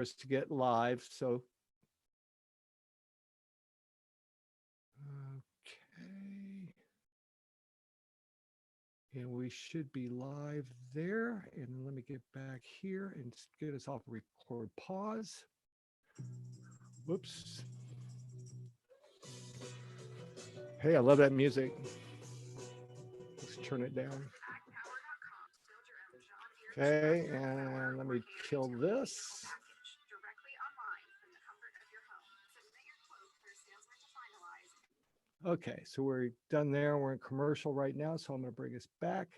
us to get live. So, okay. And we should be live there. And let me get back here and get us off record pause. Whoops. Hey, I love that music. Let's turn it down. Okay, and let me kill this. Okay, so we're done there. We're in commercial right now, so I'm going to bring us back.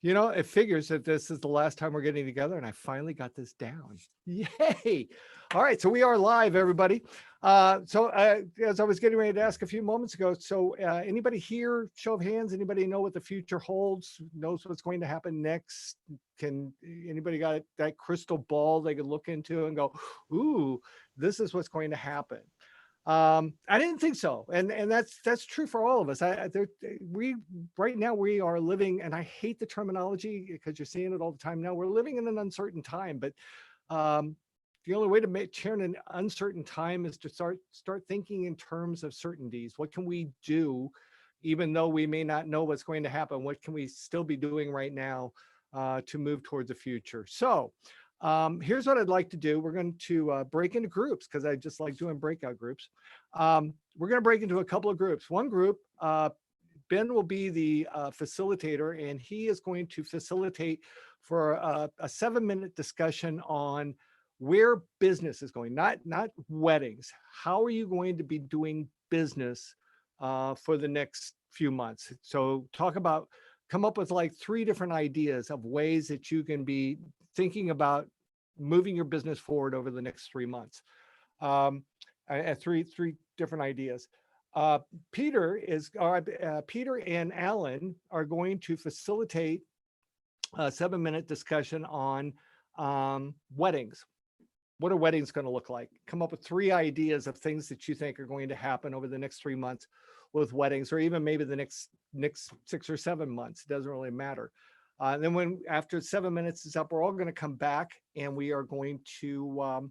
You know, it figures that this is the last time we're getting together, and I finally got this down. Yay! All right, so we are live, everybody. As I was getting ready to ask a few moments ago, so anybody here, show of hands, anybody know what the future holds, knows what's going to happen next? Can anybody got that crystal ball they could look into and go, ooh, this is what's going to happen? I didn't think so, and that's true for all of us. We right now we are living, and I hate the terminology because you're seeing it all the time now. We're living in an uncertain time, but the only way to turn an uncertain time is to start thinking in terms of certainties. What can we do, even though we may not know what's going to happen? What can we still be doing right now to move towards the future? So. Here's what I'd like to do. We're going to break into groups because I just like doing breakout groups. We're going to break into a couple of groups. One group, Ben will be the facilitator, and he is going to facilitate for a 7-minute discussion on where business is going, not weddings. How are you going to be doing business for the next few months? So come up with like 3 different ideas of ways that you can be thinking about moving your business forward over the next 3 months. Three different ideas. Peter and Alan are going to facilitate a 7-minute discussion on weddings. What are weddings going to look like? Come up with 3 ideas of things that you think are going to happen over the next 3 months with weddings, or even maybe the next 6 or 7 months. It doesn't really matter. Then after 7 minutes is up, we're all going to come back and we are going to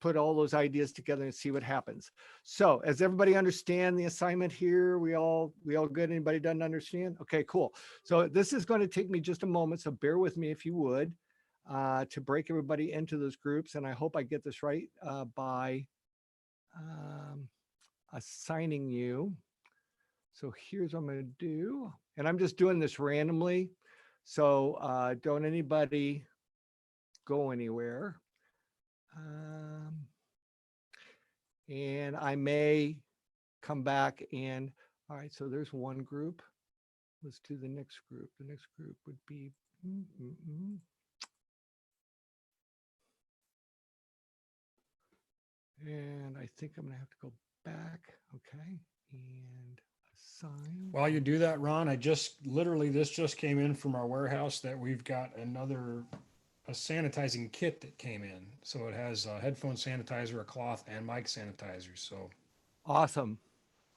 put all those ideas together and see what happens. So, as everybody understand the assignment here, we all good? Anybody doesn't understand? Okay, cool. So this is going to take me just a moment, so bear with me if you would, to break everybody into those groups. And I hope I get this right by assigning you. So here's what I'm going to do. And I'm just doing this randomly. So don't anybody go anywhere. And I may come back and, all right, so there's one group. Let's do the next group. The next group would be, and I think I'm going to have to go back. Okay. And assign. While you do that, Ron, this just came in from our warehouse that we've got a sanitizing kit that came in. So it has a headphone sanitizer, a cloth, and mic sanitizer. So awesome.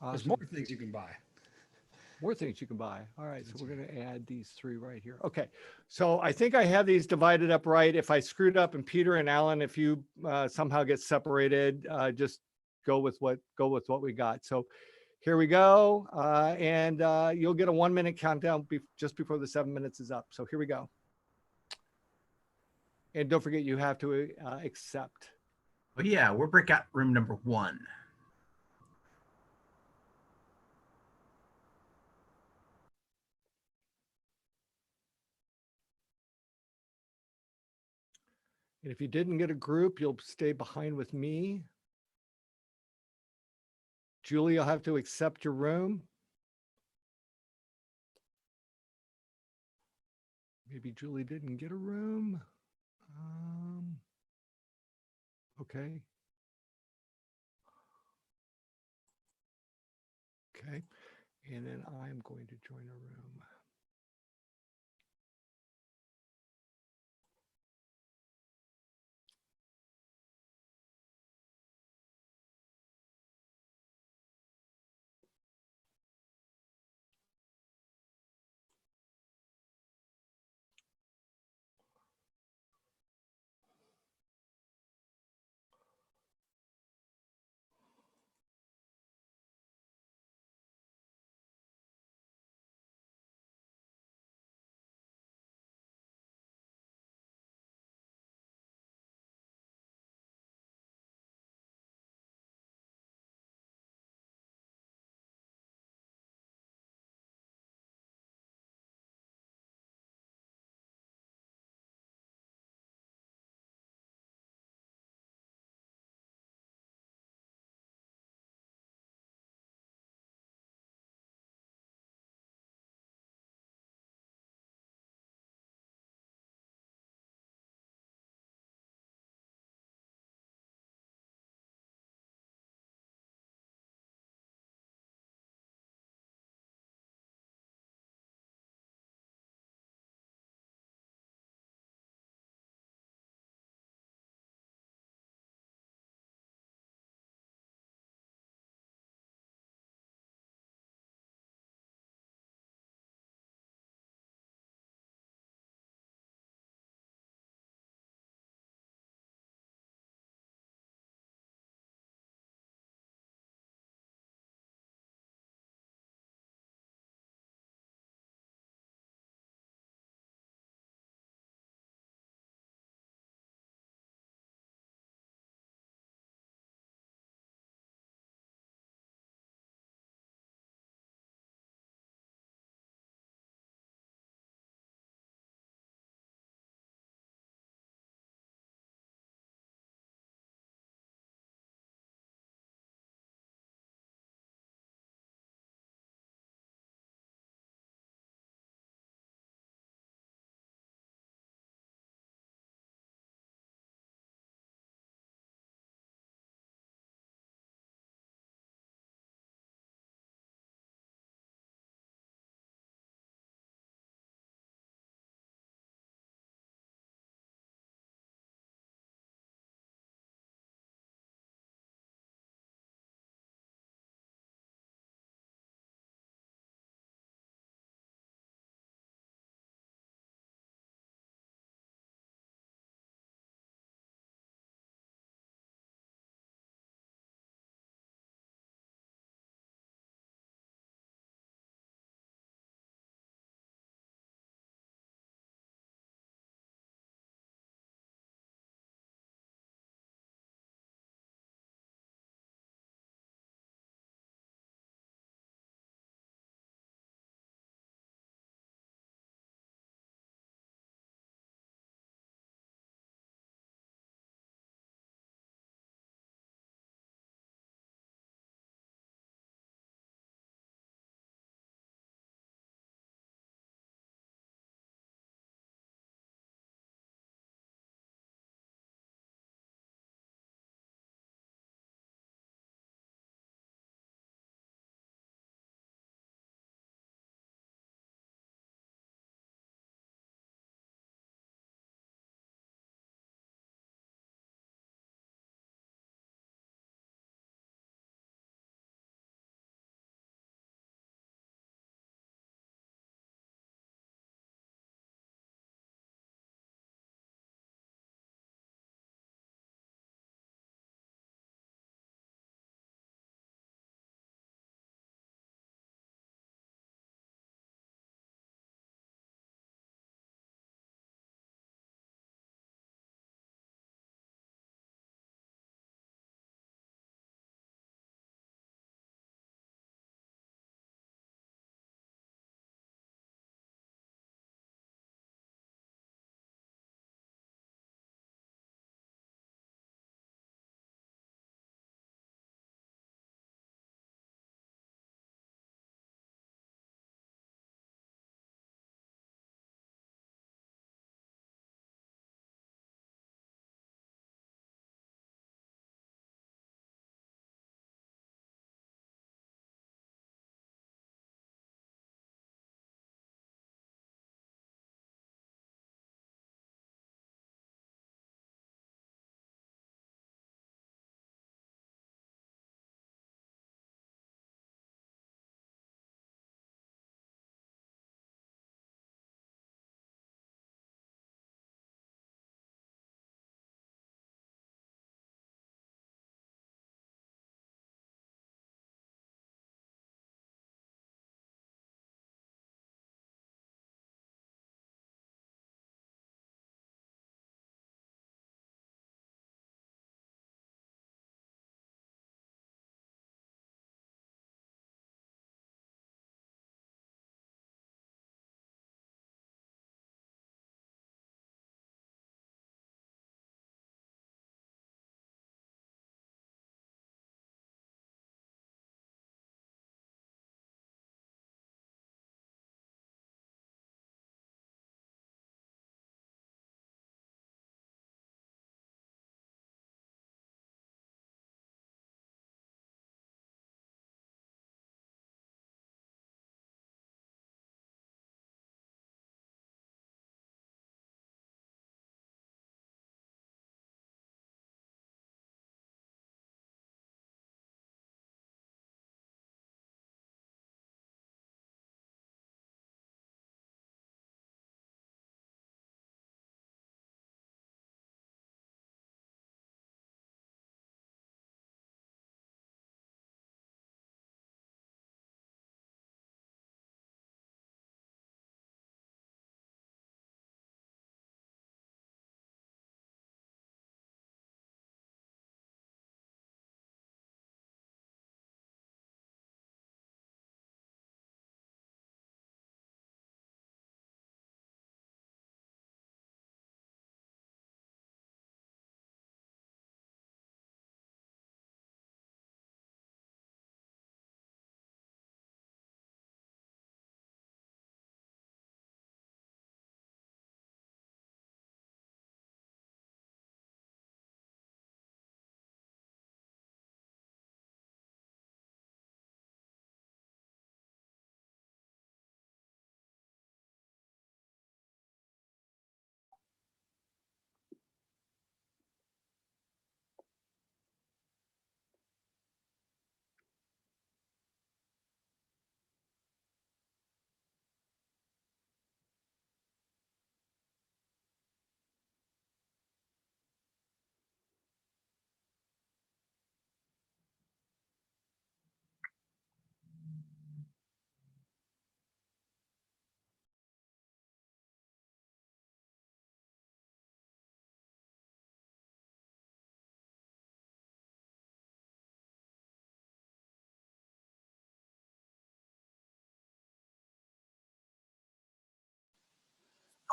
There's more things you can buy. More things you can buy. All right, so we're going to add these 3 right here. Okay, so I think I have these divided up right. If I screwed up, and Peter and Alan, if you somehow get separated, just go with what we got. So here we go, and you'll get a 1-minute countdown just before the 7 minutes is up. So here we go. And don't forget, you have to accept. Oh yeah, we're breakout room number 1. And if you didn't get a group, you'll stay behind with me. Julie, you'll have to accept your room. Maybe Julie didn't get a room. Okay. Okay. And then I'm going to join a room.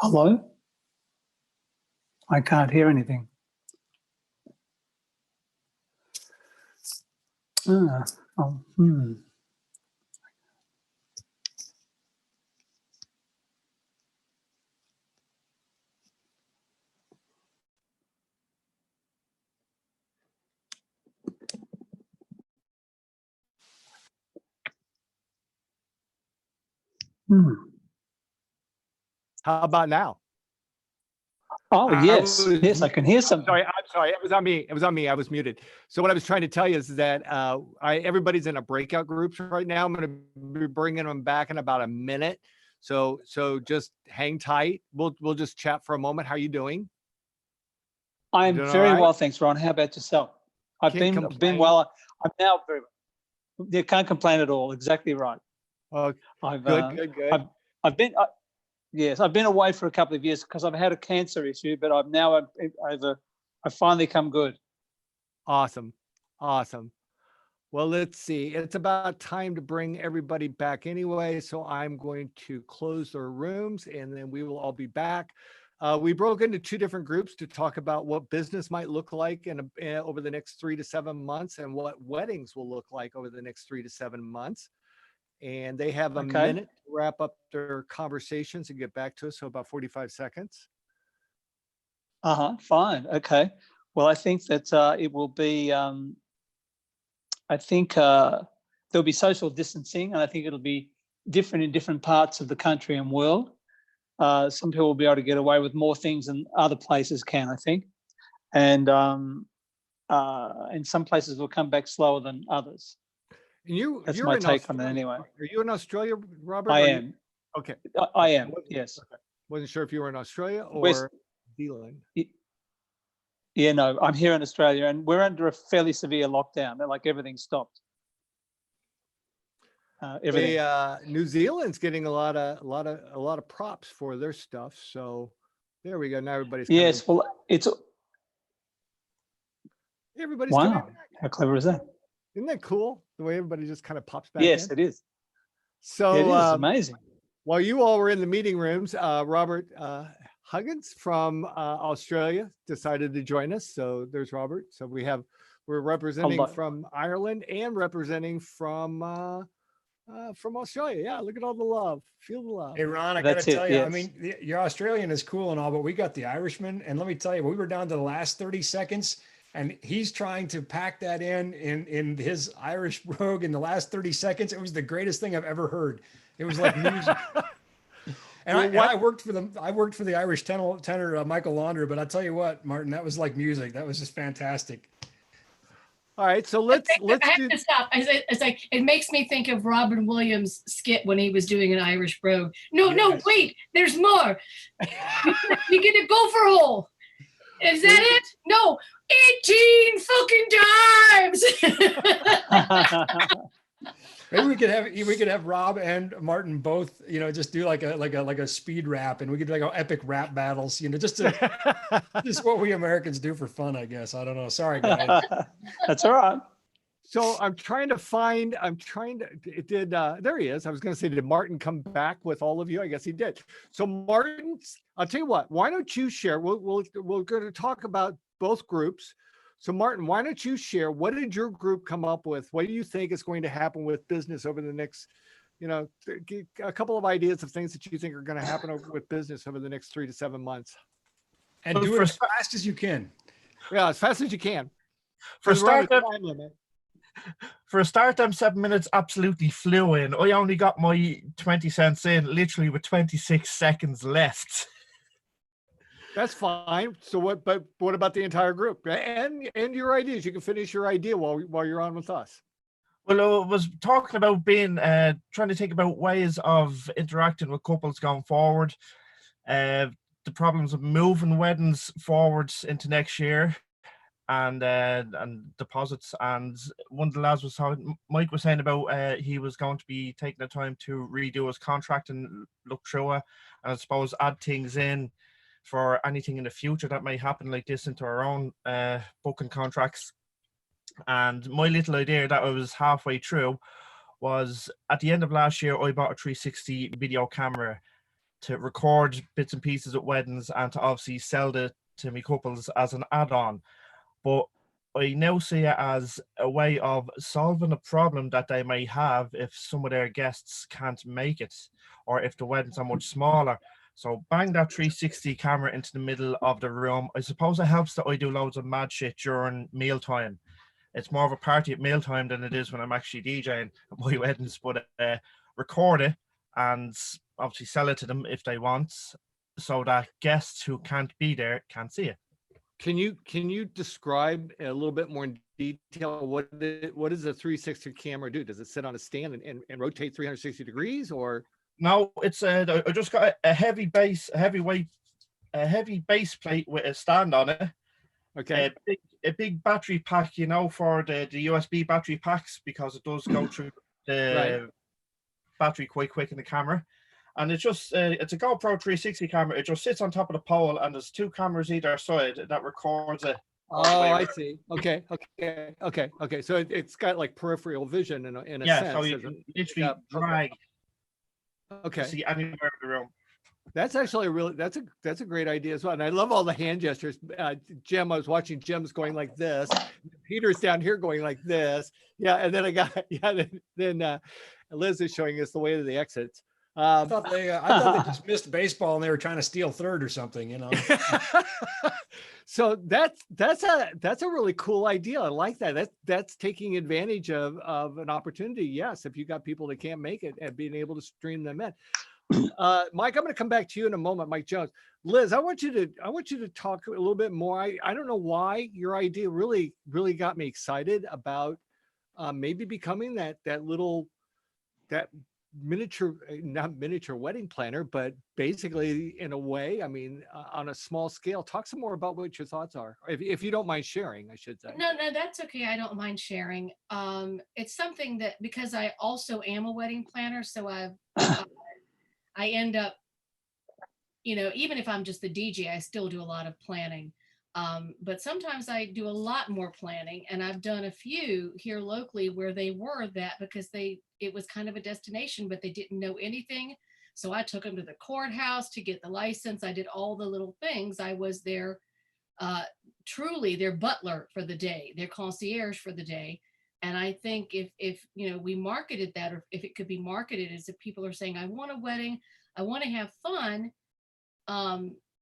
Hello? I can't hear anything. Ah, oh, hmm. Hmm. How about now? Oh, I yes. was Yes, I can hear something. Sorry, I'm sorry. It was on me. It was on me. I was muted. So what I was trying to tell you is that everybody's in a breakout groups right now. I'm going to be bringing them back in about a minute. So just hang tight. We'll just chat for a moment. How you doing? I'm doing all very right? well, thanks, Ron. How about yourself? I've Can't been complain. well. I'm now very well. You can't complain at all. Exactly right. Oh, I've good. I've been yes, I've been away for a couple of years because I've had a cancer issue, but I've finally come good. Awesome. Well, let's see. It's about time to bring everybody back anyway. So I'm going to close their rooms and then we will all be back. We broke into two different groups to talk about what business might look like over the next 3 to 7 months and what weddings will look like over the next 3 to 7 months. And they have a Okay. minute to wrap up their conversations and get back to us. So about 45 seconds. Fine. Okay. Well, I think that it will be. I think there'll be social distancing, and I think it'll be different in different parts of the country and world. Some people will be able to get away with more things than other places can, I think, and some places will come back slower than others. And That's you're my in take on it Australia. anyway. Are you in Australia, Robert? I Or am. Okay. I am. Wasn't- Yes. Okay. Wasn't sure if you were in Australia or West- New Zealand. Yeah, no, I'm here in Australia, and we're under a fairly severe lockdown. Like everything stopped. Everything. New Zealand's getting a lot of props for their stuff. So there we go. Now everybody's Yes. Well, everybody's coming wow. back. How clever is that? Isn't that cool? The way everybody just kind of pops back Yes, in. it is. So It is amazing. while you all were in the meeting rooms, Robert Huggins from Australia decided to join us. So there's Robert. So we're representing Hello. from Ireland and representing from Australia. Yeah, look at all the love. Feel the love. Hey, Ron, I That's got to tell it, you, I yes. mean, your Australian is cool and all, but we got the Irishman. And let me tell you, we were down to the last 30 seconds and he's trying to pack that in his Irish brogue in the last 30 seconds. It was the greatest thing I've ever heard. It was like music. And I worked for the Irish tenor Michael Launder, but I tell you what, Martin, that was like music. That was just fantastic. All right, so let's I have do. to stop. It's like it makes me think of Robin Williams' skit when he was doing an Tish brogue. No, Yes. wait, there's more. You get a gopher hole. Is that it? No, 18 fucking times. Maybe we could have Rob and Martin both, just do like a speed rap, and we could do like epic rap battles, just what we Americans do for fun, I guess. I don't know. Sorry, guys. That's all right. So there he is. I was going to say, did Martin come back with all of you? I guess he did. So Martin, I'll tell you what, why don't you share? We're going to talk about both groups. So Martin, why don't you share? What did your group come up with? What do you think is going to happen with business over the next, a couple of ideas of things that you think are going to happen with business over the next 3 to 7 months? And do it as fast as you can. Yeah, as fast as you can. For a We're on start, a time limit. For a start, them 7 minutes absolutely flew in. I only got my 20 cents in literally with 26 seconds left. That's fine. So but what about the entire group and your ideas? You can finish your idea while you're on with us. Well, I was talking about trying to think about ways of interacting with couples going forward. The problems of moving weddings forwards into next year. And deposits, and one of the lads was talking, Mike was saying about he was going to be taking the time to redo his contract and look through it, and I suppose add things in for anything in the future that may happen like this into our own booking contracts. And my little idea that I was halfway through was, at the end of last year, I bought a 360 video camera, to record bits and pieces at weddings and to obviously sell it to me couples as an add-on. But I now see it as a way of solving a problem that they may have if some of their guests can't make it, or if the weddings are much smaller. So bang that 360 camera into the middle of the room. I suppose it helps that I do loads of mad shit during mealtime. It's more of a party at mealtime than it is when I'm actually DJing at my weddings, but record it and obviously sell it to them if they want, so that guests who can't be there can see it. Can you describe a little bit more in detail what does a 360 camera do? Does it sit on a stand and rotate 360 degrees, or? No, it's I just got a heavy base plate with a stand on it. Okay. A big battery pack, you know, for the USB battery packs, because it does go through the battery quite quick in the camera. And it's just it's a GoPro 360 camera. It just sits on top of the pole, and there's two cameras either side that records it. Oh, I see. Okay. So it's got like peripheral vision in a sense. So you can literally drag. Okay. See anywhere in the room. That's actually that's a great idea as well. And I love all the hand gestures. Jim, I was watching Jim's going like this. Peter's down here going like this. Yeah. And then then Liz is showing us the way to the exits. I thought they just missed baseball and they were trying to steal third or something, you know. So that's a really cool idea. I like that. That's taking advantage of an opportunity. Yes, if you got people that can't make it and being able to stream them in. Mike, I'm going to come back to you in a moment. Mike Jones, Liz, I want you to talk a little bit more. I don't know why your idea really got me excited about maybe becoming that miniature, not miniature wedding planner, but basically in a way, I mean, on a small scale. Talk some more about what your thoughts are, if you don't mind sharing, I should say. No, that's okay. I don't mind sharing. It's something that, because I also am a wedding planner, so I end up, you know, even if I'm just the DJ, I still do a lot of planning. But sometimes I do a lot more planning, and I've done a few here locally where they were that because it was kind of a destination, but they didn't know anything. So I took them to the courthouse to get the license. I did all the little things. I was truly their butler for the day, their concierge for the day. And I think if you know, we marketed that, or if it could be marketed as if people are saying, I want a wedding, I want to have fun.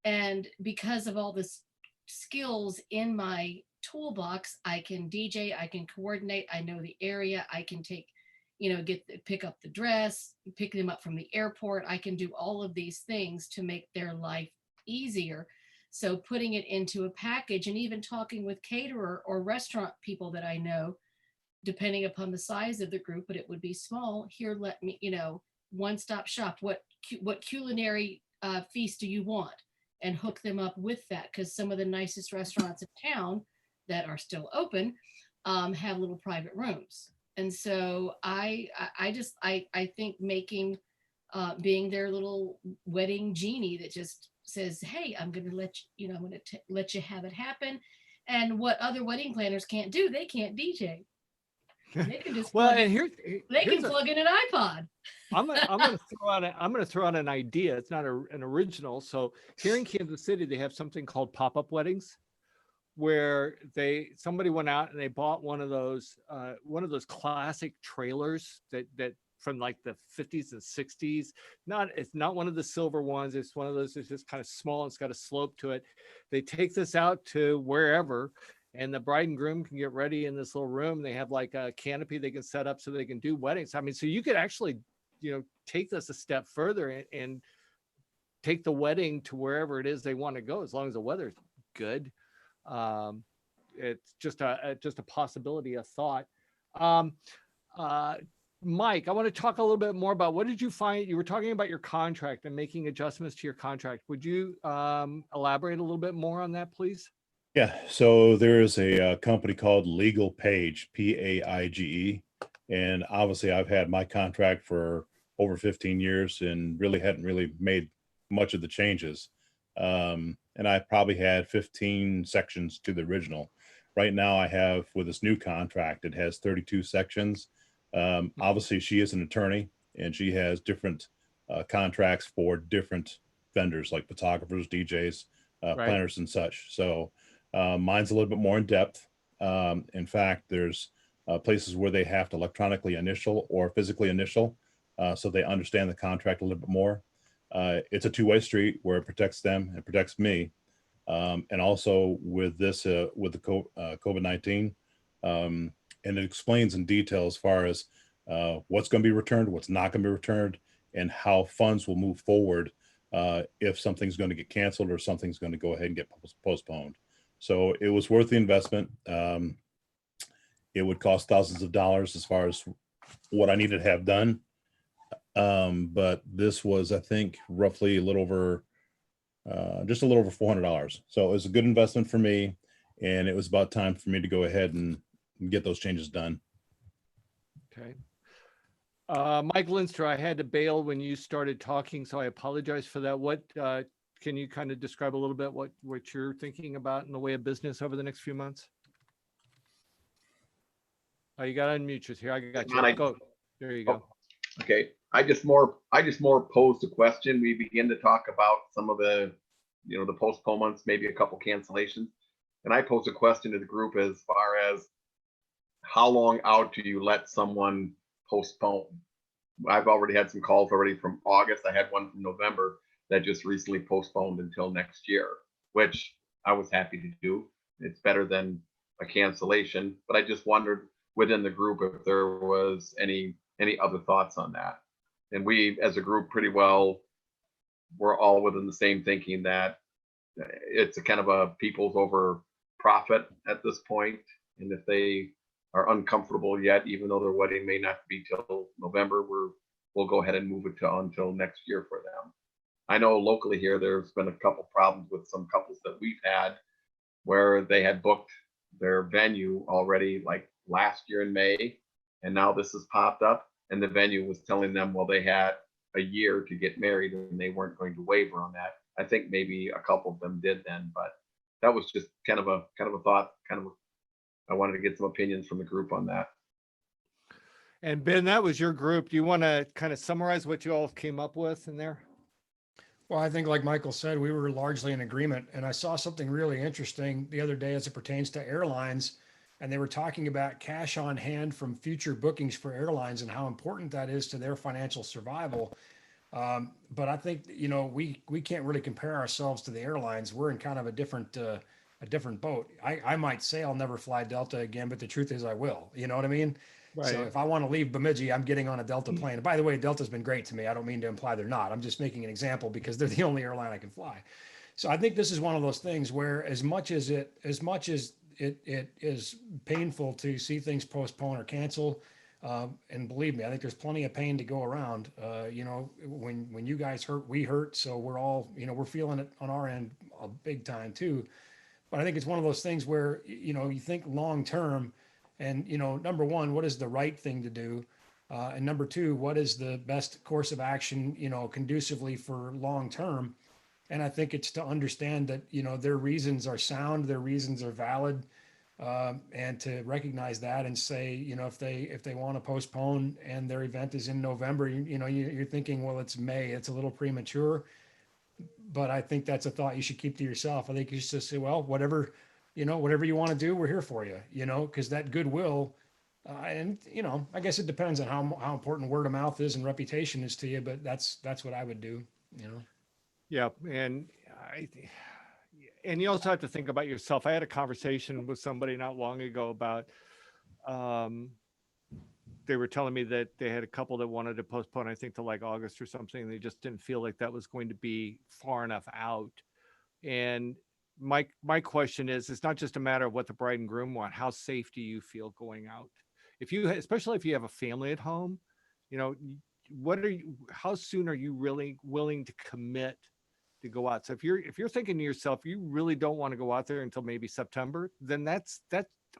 And because of all this skills in my toolbox, I can DJ, I can coordinate, I know the area, I can take, you know, pick up the dress, pick them up from the airport. I can do all of these things to make their life easier. So putting it into a package, and even talking with caterer or restaurant people that I know, depending upon the size of the group, but it would be small. Here, let me, you know, one-stop shop. What culinary feast do you want? And hook them up with that, because some of the nicest restaurants in town that are still open have little private rooms. And so I think making being their little wedding genie that just says, hey, I'm going to let you have it happen. And what other wedding planners can't do, they can't DJ. They can just well, and they can plug in an iPod. I'm gonna throw out an idea. It's not an original. So here in Kansas City, they have something called pop-up weddings, where somebody went out and they bought one of those classic trailers that from like the 50s and 60s. It's not one of the silver ones. It's one of those that's just kind of small. It's got a slope to it. They take this out to wherever, and the bride and groom can get ready in this little room. They have like a canopy they can set up so they can do weddings. I mean, so you could actually, you know, take this a step further and take the wedding to wherever it is they want to go, as long as the weather's good. It's just a possibility, a thought. Mike, I want to talk a little bit more about, what did you find? You were talking about your contract and making adjustments to your contract. Would you elaborate a little bit more on that, please? Yeah, so there is a company called Legal Page, Paige, and obviously I've had my contract for over 15 years and really hadn't made much of the changes. And I probably had 15 sections to the original. Right now I have, with this new contract, it has 32 sections. Obviously she is an attorney and she has different contracts for different vendors like photographers, DJs, Right. planners, and such. So mine's a little bit more in depth. In fact, there's places where they have to electronically initial or physically initial, so they understand the contract a little bit more. It's a two-way street where it protects them and protects me. And also with this, with the COVID-19, and it explains in detail as far as what's going to be returned, what's not going to be returned, and how funds will move forward if something's going to get canceled or something's going to go ahead and get postponed. So it was worth the investment. It would cost thousands of dollars as far as what I needed to have done. But this was, I think, roughly a little over, just a little over $400. So it was a good investment for me. And it was about time for me to go ahead and get those changes done. Okay. Mike Linster, I had to bail when you started talking, so I apologize for that. What can you kind of describe a little bit what you're thinking about in the way of business over the next few months? Oh, you got to unmute yourself here. I got you. Go. There you go. Okay. I just more posed a question. We begin to talk about some of the, the postponements, maybe a couple cancellations. And I posed a question to the group as far as how long out do you let someone postpone? I've already had some calls already from August. I had one from November that just recently postponed until next year, which I was happy to do. It's better than a cancellation, but I just wondered within the group if there was any other thoughts on that. And we, as a group, pretty well, we're all within the same thinking that it's a kind of a people's over profit at this point. And if they are uncomfortable yet, even though their wedding may not be till November, we'll go ahead and move it to until next year for them. I know locally here, there's been a couple problems with some couples that we've had where they had booked their venue already like last year in May, and now this has popped up, and the venue was telling them, well, they had a year to get married and they weren't going to waiver on that. I think maybe a couple of them did then, but that was just kind of a thought, I wanted to get some opinions from the group on that. And Ben, that was your group. Do you want to kind of summarize what you all came up with in there? Well, I think like Michael said, we were largely in agreement. And I saw something really interesting the other day as it pertains to airlines. And they were talking about cash on hand from future bookings for airlines and how important that is to their financial survival. But I think, we can't really compare ourselves to the airlines. We're in kind of a different boat. I might say I'll never fly Delta again, but the truth is I will. You know what I mean? Right. So if I want to leave Bemidji, I'm getting on a Delta plane. And by the way, Delta's been great to me. I don't mean to imply they're not. I'm just making an example because they're the only airline I can fly. So I think this is one of those things where as much as it is painful to see things postpone or cancel, and believe me, I think there's plenty of pain to go around. When you guys hurt, we hurt. So we're all, we're feeling it on our end a big time too. But I think it's one of those things where, you think long term and, number one, what is the right thing to do? And number two, what is the best course of action, conducively for long term? And I think it's to understand that, their reasons are sound, their reasons are valid, and to recognize that and say, if they want to postpone and their event is in November, you're thinking, well, it's May, it's a little premature. But I think that's a thought you should keep to yourself. I think you should just say, well, whatever you want to do, we're here for you, because that goodwill, and, I guess it depends on how important word of mouth is and reputation is to you, but that's what I would do, Yeah. And you also have to think about yourself. I had a conversation with somebody not long ago about, they were telling me that they had a couple that wanted to postpone, I think to like August or something. They just didn't feel like that was going to be far enough out. And my question is, it's not just a matter of what the bride and groom want. How safe do you feel going out? Especially if you have a family at home, how soon are you really willing to commit to go out? So if you're thinking to yourself, you really don't want to go out there until maybe September, then that's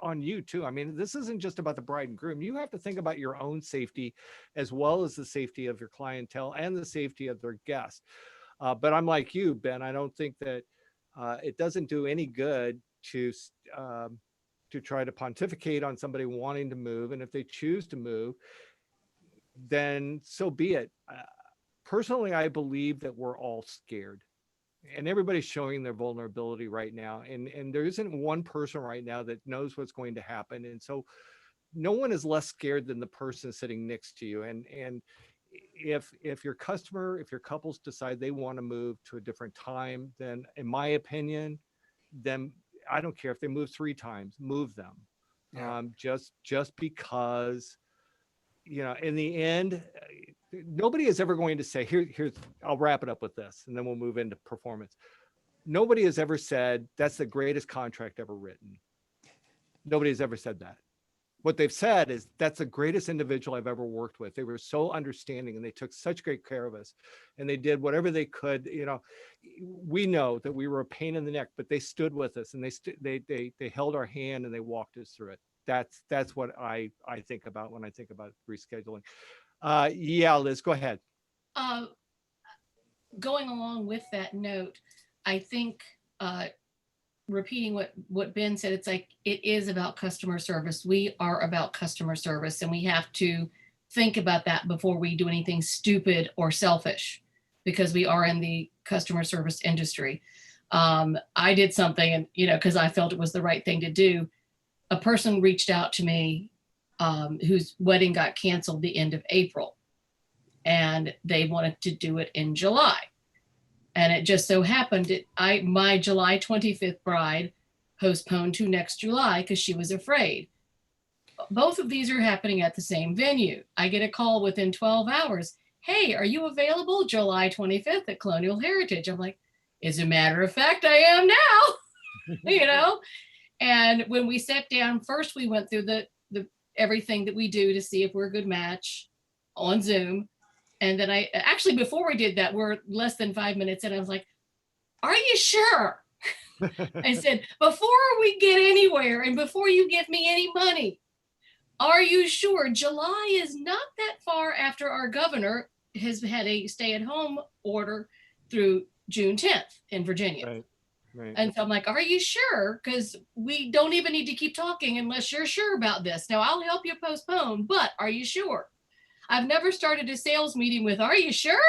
on you too. I mean, this isn't just about the bride and groom. You have to think about your own safety as well as the safety of your clientele and the safety of their guests. But I'm like you, Ben. I don't think that it doesn't do any good to try to pontificate on somebody wanting to move. And if they choose to move, then so be it. personally, I believe that we're all scared, and everybody's showing their vulnerability right now. And there isn't one person right now that knows what's going to happen. And so no one is less scared than the person sitting next to you. And if your couples decide they want to move to a different time, then in my opinion, then I don't care if they move 3 times, move them. Yeah. Just because, in the end, nobody is ever going to say, here's, I'll wrap it up with this, and then we'll move into performance. Nobody has ever said that's the greatest contract ever written. Nobody has ever said that. What they've said is that's the greatest individual I've ever worked with. They were so understanding, and they took such great care of us, and they did whatever they could. We know that we were a pain in the neck, but they stood with us, and they held our hand, and they walked us through it. That's what I think about when I think about rescheduling. Yeah, Liz, go ahead. Going along with that note, I think repeating what Ben said, it's like, it is about customer service. We are about customer service, and we have to think about that before we do anything stupid or selfish, because we are in the customer service industry. I did something, and because I felt it was the right thing to do. A person reached out to me whose wedding got canceled the end of April, and they wanted to do it in July. And it just so happened my July 25th bride postponed to next July because she was afraid. Both of these are happening at the same venue. I get a call within 12 hours. Hey, are you available July 25th at Colonial Heritage? I'm like, as a matter of fact, I am now. And when we sat down, first we went through the everything that we do to see if we're a good match on Zoom. And then before we did that, we're less than 5 minutes in. I was like, are you sure? I said, before we get anywhere and before you give me any money, are you sure? July is not that far after our governor has had a stay-at-home order through June 10th in Virginia. Right. And so I'm like, are you sure? Because we don't even need to keep talking unless you're sure about this. Now, I'll help you postpone, but are you sure? I've never started a sales meeting with, are you sure?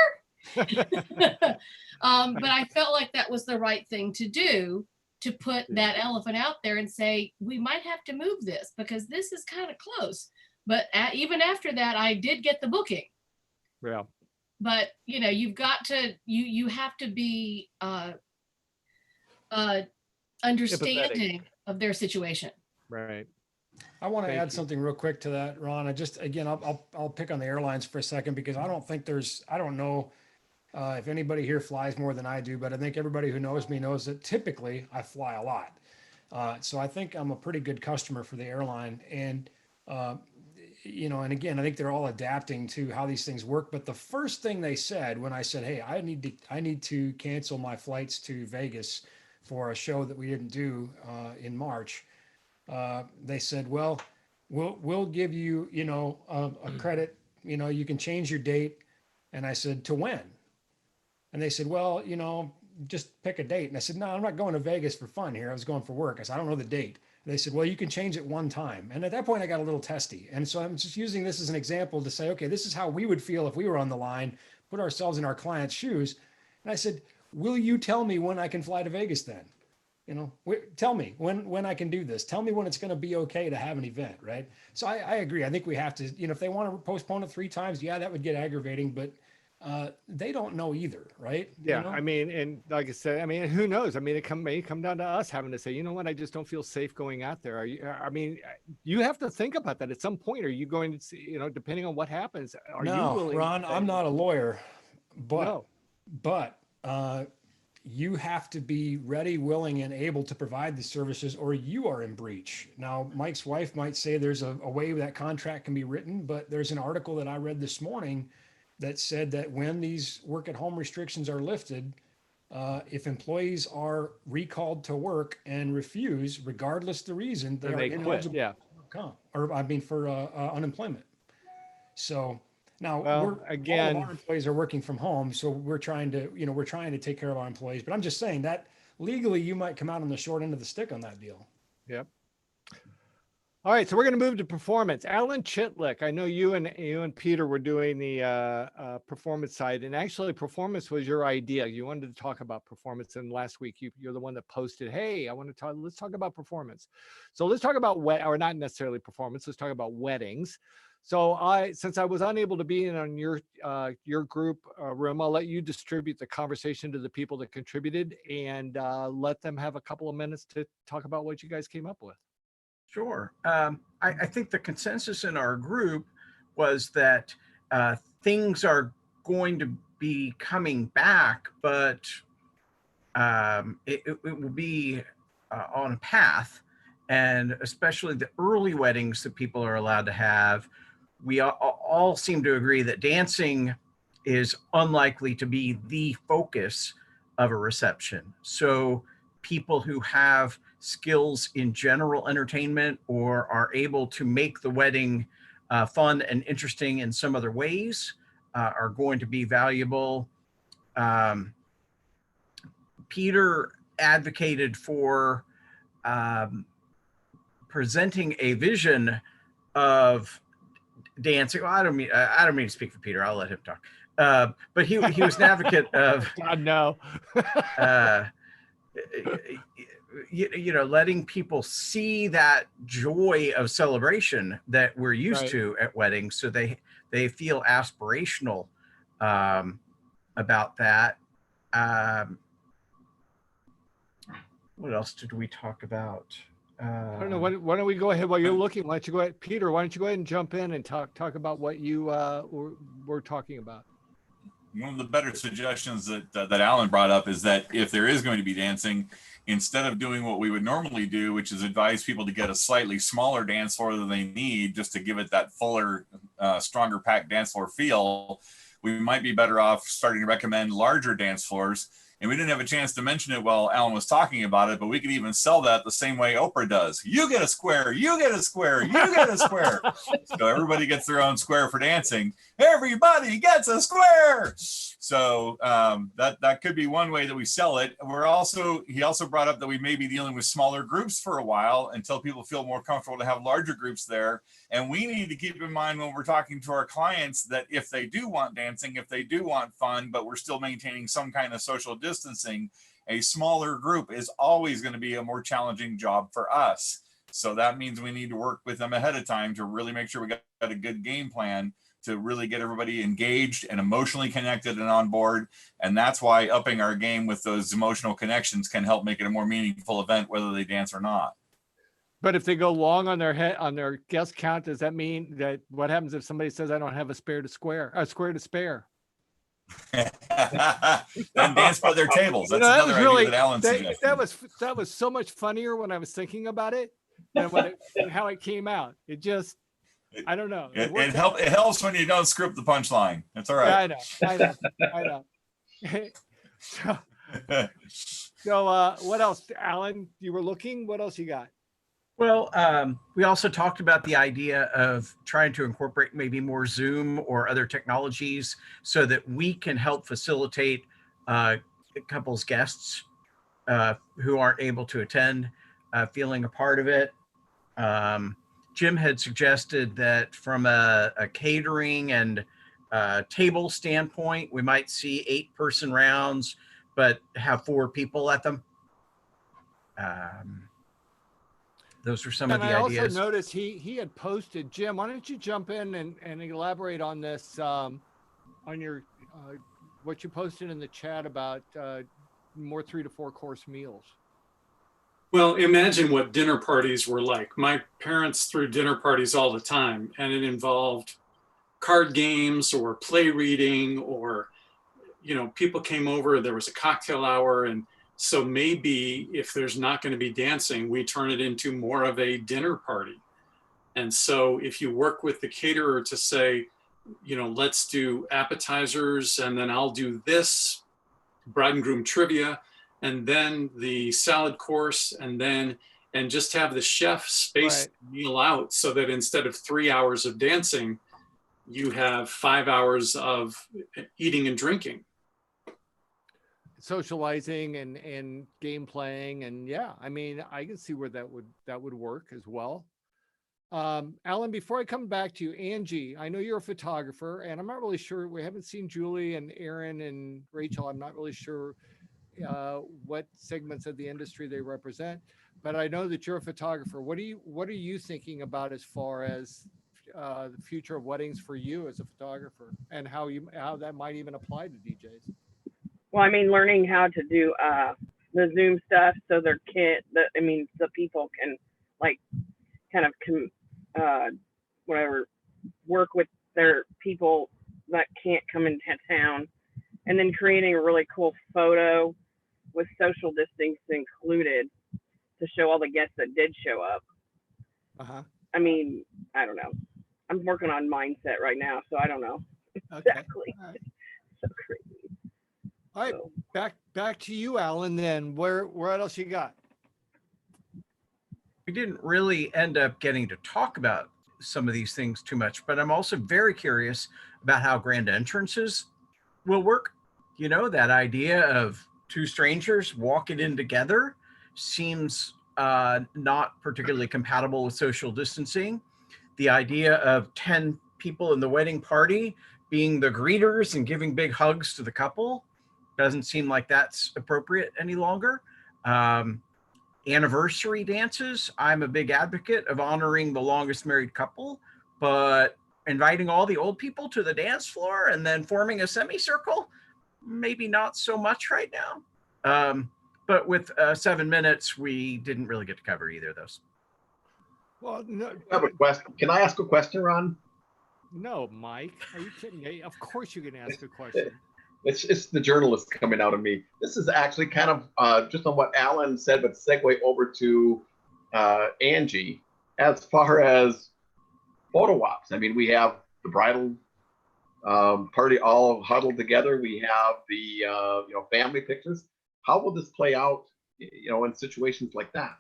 But I felt like that was the right thing to do, to put that elephant out there and say, we might have to move this because this is kind of close. But even after that, I did get the booking. Yeah. But, you've got to, you have to be understanding of their situation. Right. I want to add something real quick to that, Ron. I'll pick on the airlines for a second, because I don't know if anybody here flies more than I do, but I think everybody who knows me knows that typically I fly a lot. So I think I'm a pretty good customer for the airline. And, and again, I think they're all adapting to how these things work. But the first thing they said when I said, hey, I need to cancel my flights to Vegas for a show that we didn't do in March, they said, well, we'll give you, a credit, you can change your date. And I said, to when? And they said, well, just pick a date. And I said, no, I'm not going to Vegas for fun here. I was going for work. I said, I don't know the date. And they said, well, you can change it one time. And at that point I got a little testy. And so I'm just using this as an example to say, okay, this is how we would feel if we were on the line, put ourselves in our client's shoes. And I said, will you tell me when I can fly to Vegas then? Tell me when I can do this. Tell me when it's going to be okay to have an event, right? So I agree. I think we have to, if they want to postpone it 3 times, yeah, that would get aggravating, but they don't know either, right? Yeah, and like I said, who knows? It may come down to us having to say, you know what, I just don't feel safe going out there. You have to think about that at some point. Are you going to see, depending on what happens, are you willing? Ron, I'm not a lawyer, but no. You have to be ready, willing, and able to provide the services, or you are in breach. Now, Mike's wife might say there's a way that contract can be written, but there's an article that I read this morning that said that when these work at home restrictions are lifted, if employees are recalled to work and refuse, regardless the reason, they are ineligible for unemployment. So now, all of our employees are working from home, so we're trying to take care of our employees. But I'm just saying that legally, you might come out on the short end of the stick on that deal. Yep. All right, so we're going to move to performance. Alan Chitlick, I know you and Peter were doing the performance side, and actually, performance was your idea. You wanted to talk about performance, and last week you're the one that posted, "Hey, I want to talk. Let's talk about performance." So let's talk about or not necessarily performance. Let's talk about weddings. So since I was unable to be in on your group room, I'll let you distribute the conversation to the people that contributed, and let them have a couple of minutes to talk about what you guys came up with. Sure. I think the consensus in our group was that things are going to be coming back, but it will be on a path. And especially the early weddings that people are allowed to have, we all seem to agree that dancing is unlikely to be the focus of a reception. So people who have skills in general entertainment or are able to make the wedding fun and interesting in some other ways are going to be valuable. Peter advocated for presenting a vision of dancing. Well, I don't mean to speak for Peter. I'll let him talk. But he was an advocate of God, no. letting people see that joy of celebration that we're used Right. to at weddings, so they feel aspirational about that. What else did we talk about? I don't know. Why don't we go ahead while you're looking? Why don't you go ahead, Peter? Why don't you go ahead and jump in and talk about what you were talking about? One of the better suggestions that Alan brought up is that if there is going to be dancing, instead of doing what we would normally do, which is advise people to get a slightly smaller dance floor than they need just to give it that fuller, stronger packed dance floor feel, we might be better off starting to recommend larger dance floors. And we didn't have a chance to mention it while Alan was talking about it, but we could even sell that the same way Oprah does. You get a square, you get a square, you get a square. So everybody gets their own square for dancing. Everybody gets a square. So that could be one way that we sell it. He also brought up that we may be dealing with smaller groups for a while until people feel more comfortable to have larger groups there. And we need to keep in mind when we're talking to our clients that if they do want dancing, if they do want fun, but we're still maintaining some kind of social distancing, a smaller group is always going to be a more challenging job for us. So that means we need to work with them ahead of time to really make sure we got a good game plan to really get everybody engaged and emotionally connected and on board. And that's why upping our game with those emotional connections can help make it a more meaningful event, whether they dance or not. But if they go long on their guest count, does that mean that what happens if somebody says, "I don't have a square to spare"? Then dance by their tables. That's another idea that Alan suggested. That was so much funnier when I was thinking about it than how it came out. It just, I don't know. It helps when you don't script the punchline. That's all right. Yeah, I know. So what else, Alan? You were looking. What else you got? Well, we also talked about the idea of trying to incorporate maybe more Zoom or other technologies so that we can help facilitate couples guests who aren't able to attend feeling a part of it. Jim had suggested that from a catering and table standpoint, we might see 8-person rounds, but have 4 people at them. Those are some of the ideas. I also noticed he had posted, Jim, why don't you jump in and elaborate on this, on your, what you posted in the chat about more 3 to 4 course meals. Well, imagine what dinner parties were like. My parents threw dinner parties all the time, and it involved card games or play reading, or, people came over, there was a cocktail hour. And so maybe if there's not going to be dancing, we turn it into more of a dinner party. And so if you work with the caterer to say, let's do appetizers, and then I'll do this bride and groom trivia, and then the salad course, and just have the chef space the meal out so that instead of 3 hours of dancing, you have 5 hours of eating and drinking. Socializing and game playing, and yeah, I mean, I can see where that would work as well. Alan, before I come back to you, Angie, I know you're a photographer, and I'm not really sure. We haven't seen Julie and Aaron and Rachel. I'm not really sure what segments of the industry they represent, but I know that you're a photographer. What are you thinking about as far as the future of weddings for you as a photographer, and how that might even apply to DJs? Well, I mean, learning how to do the Zoom stuff so the people can like kind of whatever, work with their people that can't come into town, and then creating a really cool photo with social distancing included to show all the guests that did show up. Uh-huh. I mean, I don't know. I'm working on mindset right now, so I don't know Okay. exactly. All right. So crazy. All right, So, back to you, Alan. Then what else you got? We didn't really end up getting to talk about some of these things too much, but I'm also very curious about how grand entrances will work. You know, that idea of two strangers walking in together seems not particularly compatible with social distancing. The idea of 10 people in the wedding party being the greeters and giving big hugs to the couple doesn't seem like that's appropriate any longer. Anniversary dances, I'm a big advocate of honoring the longest married couple, but inviting all the old people to the dance floor and then forming a semicircle, maybe not so much right now. But with 7 minutes, we didn't really get to cover either of those. Well, no, I have a question. Can I ask a question, Ron? no, Mike. Are you kidding me? Of course you can ask a question. It's the journalist coming out of me. This is actually kind of just on what Alan said, but segue over to Angie. As far as photo ops, I mean, we have the bridal party all huddled together. We have the family pictures. How will this play out, in situations like that?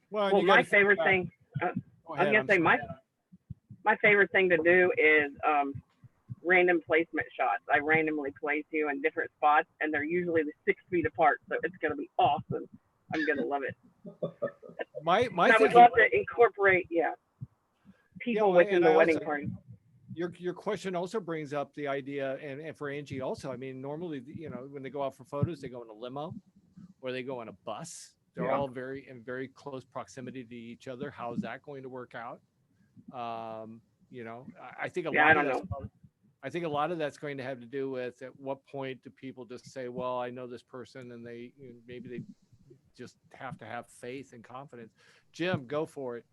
well, my favorite thing, I was gonna say my favorite thing to do is random placement shots. I randomly place you in different spots, and they're usually 6 feet apart, so it's gonna be awesome. I'm gonna love it. My I would love to incorporate, people well, within and the I wedding also- party. Your question also brings up the idea, and for Angie also. I mean, normally, when they go out for photos, they go in a limo or they go on a bus. They're Yeah. all in very close proximity to each other. How is that going to work out? I think I don't know. I think a lot of that's going to have to do with at what point do people just say, well, I know this person, and maybe they just have to have faith and confidence. Jim, go for it.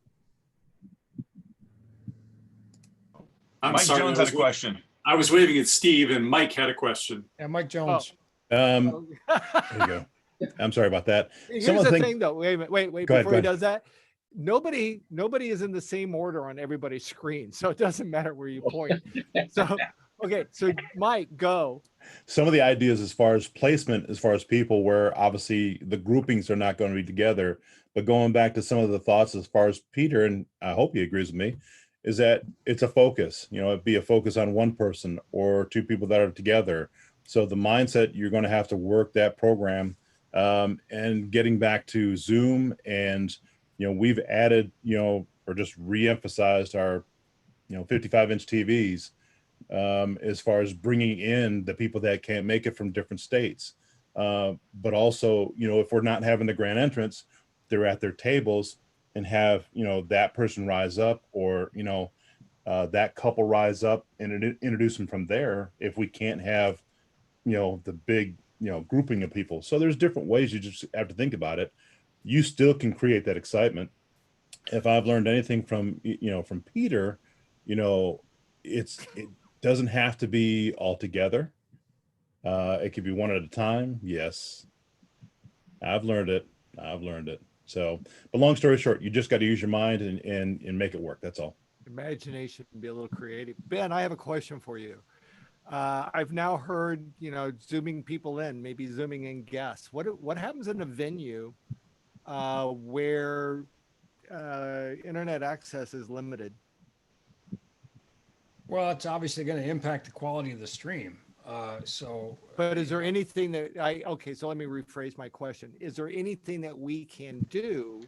I'm Mike sorry, Jones has a question. I was waving at Steve, and Mike had a question. And Mike Jones. There you go. I'm sorry about that. Here's Some of the the thing, though. Wait a minute. Wait. Go ahead, Before go he ahead. does that, nobody is in the same order on everybody's screen, so it doesn't matter where you point. So, okay. So, Mike, go. Some of the ideas as far as placement, as far as people, where obviously the groupings are not going to be together, but going back to some of the thoughts as far as Peter, and I hope he agrees with me, is that it's a focus. It'd be a focus on one person or two people that are together. So the mindset, you're going to have to work that program. And getting back to Zoom, and we've added, or just re-emphasized our 55-inch TVs, as far as bringing in the people that can't make it from different states, but also, if we're not having the grand entrance, they're at their tables, and have that person rise up, or that couple rise up and introduce them from there, if we can't have the big grouping of people. So there's different ways. You just have to think about it. You still can create that excitement. If I've learned anything from from Peter, it doesn't have to be all together. It could be one at a time. Yes, I've learned it. So, but long story short, you just got to use your mind and make it work. That's all. Imagination, be a little creative. Ben, I have a question for you. I've now heard, zooming people in, maybe zooming in guests. What happens in a venue where internet access is limited? Well, it's obviously going to impact the quality of the stream. But is there anything so let me rephrase my question. Is there anything that we can do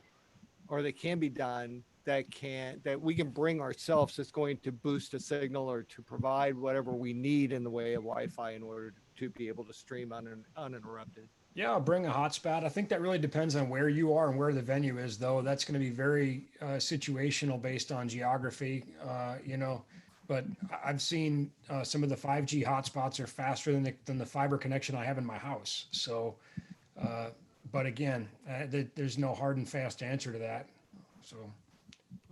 or that can be done that we can bring ourselves that's going to boost a signal or to provide whatever we need in the way of Wi-Fi in order to be able to stream uninterrupted. Yeah, bring a hotspot. I think that really depends on where you are and where the venue is, though. That's going to be very situational based on geography, But I've seen some of the 5G hotspots are faster than the fiber connection I have in my house. So, but again, there's no hard and fast answer to that. So.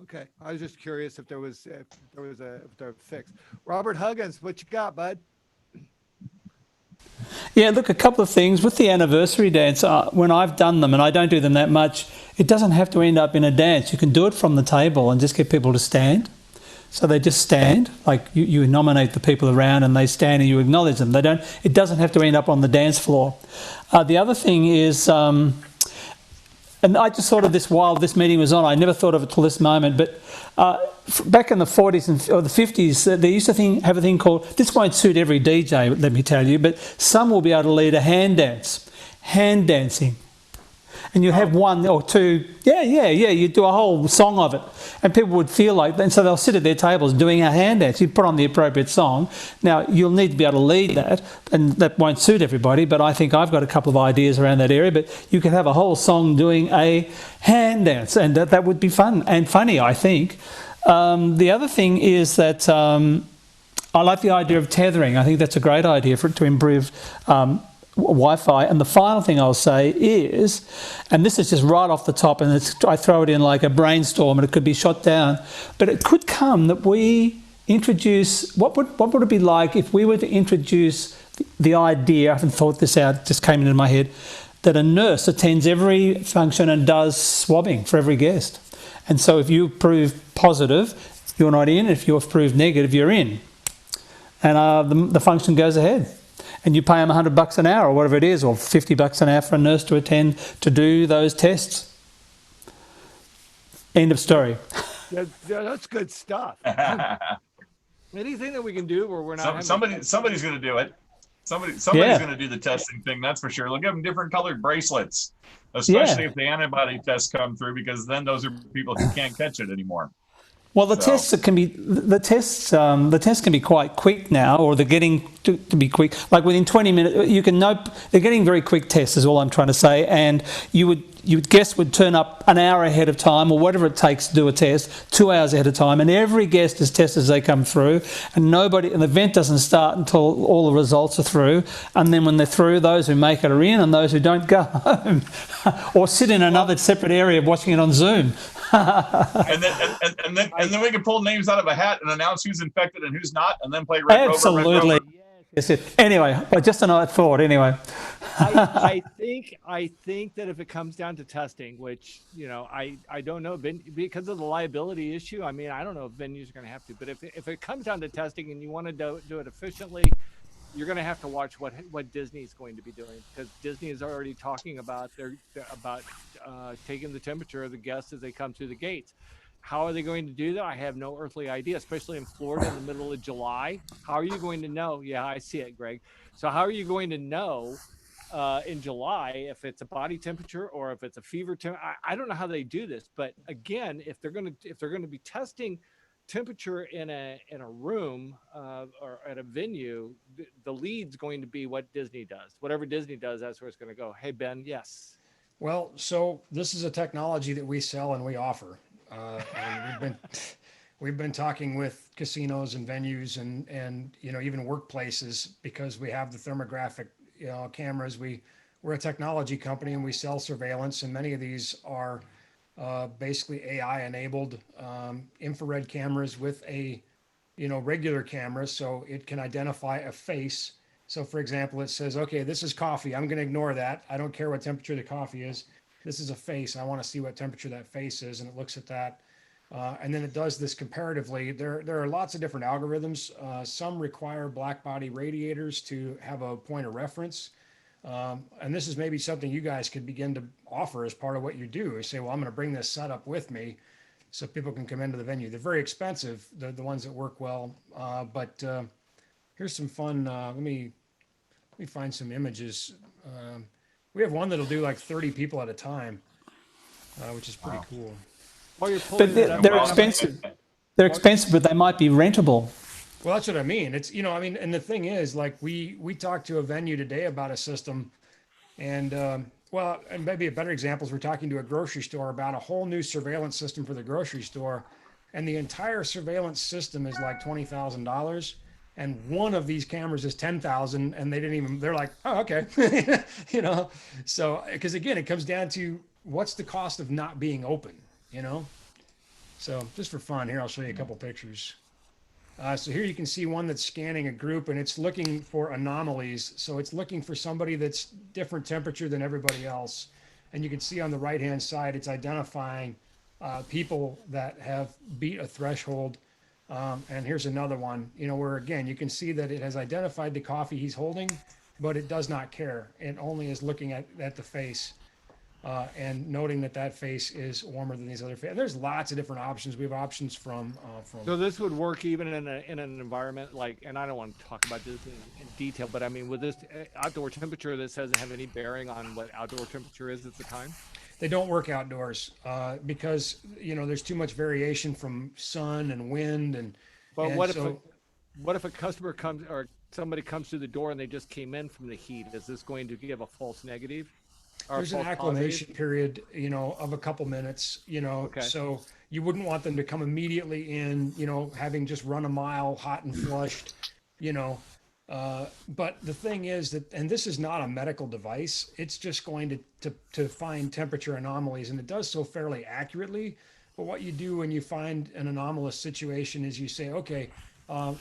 Okay, I was just curious if there was a fix. Robert Huggins, what you got, bud? Yeah, look, a couple of things with the anniversary dance. When I've done them, and I don't do them that much, it doesn't have to end up in a dance. You can do it from the table and just get people to stand. So they just stand, like you nominate the people around and they stand and you acknowledge them. It doesn't have to end up on the dance floor. The other thing is, and I just thought of this while this meeting was on. I never thought of it till this moment, but back in the 40s or the 50s, they used to have a thing called, this won't suit every DJ, let me tell you, but some will be able to lead a hand dance, hand dancing. And you have one or two, you do a whole song of it. And people would feel like, and so they'll sit at their tables doing a hand dance. You put on the appropriate song. Now, you'll need to be able to lead that, and that won't suit everybody, but I think I've got a couple of ideas around that area. But you could have a whole song doing a hand dance, and that would be fun and funny, I think. The other thing is that I like the idea of tethering. I think that's a great idea to improve Wi-Fi. And the final thing I'll say is, and this is just right off the top, and I throw it in like a brainstorm and it could be shot down, but it could come that we introduce, what would it be like if we were to introduce the idea, I haven't thought this out, just came into my head, that a nurse attends every function and does swabbing for every guest. And so if you prove positive, you're not in. If you've proved negative, you're in. And the function goes ahead. And you pay them $100 an hour or whatever it is, or $50 an hour for a nurse to attend to do those tests. End of story. That's good stuff. Anything that we can do where we're not. Somebody's going to do it. Somebody's going to do the testing thing. That's for sure. They'll give them different colored bracelets, especially if the antibody tests come through, because then those are people who can't catch it anymore. Well, the tests can be quite quick now, or they're getting to be quick. Like within 20 minutes, you can know they're getting very quick tests. Is all I'm trying to say. And guests would turn up an hour ahead of time, or whatever it takes to do a test, 2 hours ahead of time, and every guest is tested as they come through. And the event doesn't start until all the results are through. And then when they're through, those who make it are in, and those who don't go home, or sit in another separate area watching it on Zoom. and then we can pull names out of a hat and announce who's infected and who's not, and then play Red Rover. Absolutely. Yes. Anyway, just a thought. Anyway, I think that if it comes down to testing, which I don't know, because of the liability issue. I mean, I don't know if venues are going to have to, but if it comes down to testing and you want to do it efficiently, you're going to have to watch what Disney is going to be doing, because Disney is already talking about taking the temperature of the guests as they come through the gates. How are they going to do that? I have no earthly idea, especially in Florida in the middle of July. How are you going to know? Yeah, I see it, Greg. So how are you going to know in July if it's a body temperature or if it's a fever temperature? I don't know how they do this, but again, if they're going to be testing temperature in a room or at a venue, the lead's going to be what Disney does. Whatever Disney does, that's where it's going to go. Hey, Ben, yes. Well, so this is a technology that we sell and we offer. And we've been talking with casinos and venues and even workplaces, because we have the thermographic cameras. We're a technology company and we sell surveillance, and many of these are basically AI enabled infrared cameras with a regular camera, so it can identify a face. So for example, it says, okay, this is coffee. I'm going to ignore that. I don't care what temperature the coffee is. This is a face. I want to see what temperature that face is. And it looks at that. And then it does this comparatively. There are lots of different algorithms. Some require black body radiators to have a point of reference. And this is maybe something you guys could begin to offer as part of what you do. You say, well, I'm going to bring this setup with me so people can come into the venue. They're very expensive, the ones that work well. But here's some fun. Let me find some images. We have one that'll do like 30 people at a time, which is pretty cool. While you're pulling But it up, they're Rob, expensive. They're expensive, but they might be rentable. Well, that's what I mean. It's, I mean, and the thing is, like, we talked to a venue today about a system, and well, and maybe a better example is we're talking to a grocery store about a whole new surveillance system for the grocery store, and the entire surveillance system is like $20,000, and one of these cameras is 10,000, and they're like, oh, okay, So, because again, it comes down to what's the cost of not being open, So just for fun, here I'll show you a couple pictures. So here you can see one that's scanning a group, and it's looking for anomalies. So it's looking for somebody that's different temperature than everybody else. And you can see on the right-hand side, it's identifying people that have beat a threshold. And here's another one, where again, you can see that it has identified the coffee he's holding, but it does not care. It only is looking at the face. And noting that face is warmer than these other faces. There's lots of different options. We have options from. So this would work even in an environment like, and I don't want to talk about this in detail, but I mean, with this outdoor temperature, this doesn't have any bearing on what outdoor temperature is at the time? They don't work outdoors because, there's too much variation from sun and wind. But what if a customer comes or somebody comes through the door and they just came in from the heat? Is this going to give a false negative? There's an acclimation period, of a couple minutes, Okay. So you wouldn't want them to come immediately in, having just run a mile hot and flushed, but the thing is that, and this is not a medical device, it's just going to find temperature anomalies, and it does so fairly accurately. But what you do when you find an anomalous situation is you say, okay,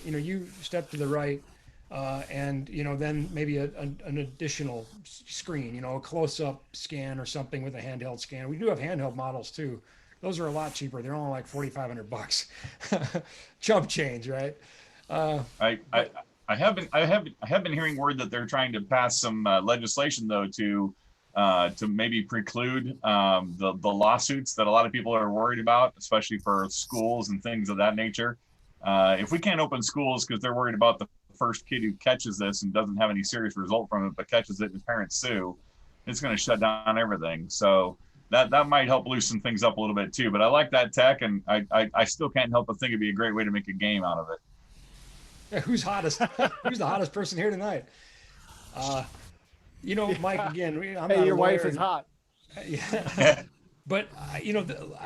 you step to the right, and then maybe an additional screen, a close-up scan or something with a handheld scan. We do have handheld models too. Those are a lot cheaper. They're only like $4,500. Chump change, right? I have been hearing word that they're trying to pass some legislation though to maybe preclude the lawsuits that a lot of people are worried about, especially for schools and things of that nature. If we can't open schools because they're worried about the first kid who catches this and doesn't have any serious result from it, but catches it and his parents sue, it's going to shut down everything. So that might help loosen things up a little bit too. But I like that tech, and I still can't help but think it'd be a great way to make a game out of it. Yeah, who's hottest? Who's the hottest person here tonight? Mike, again, I'm hey, not your a wife lawyer. is hot. Yeah. But,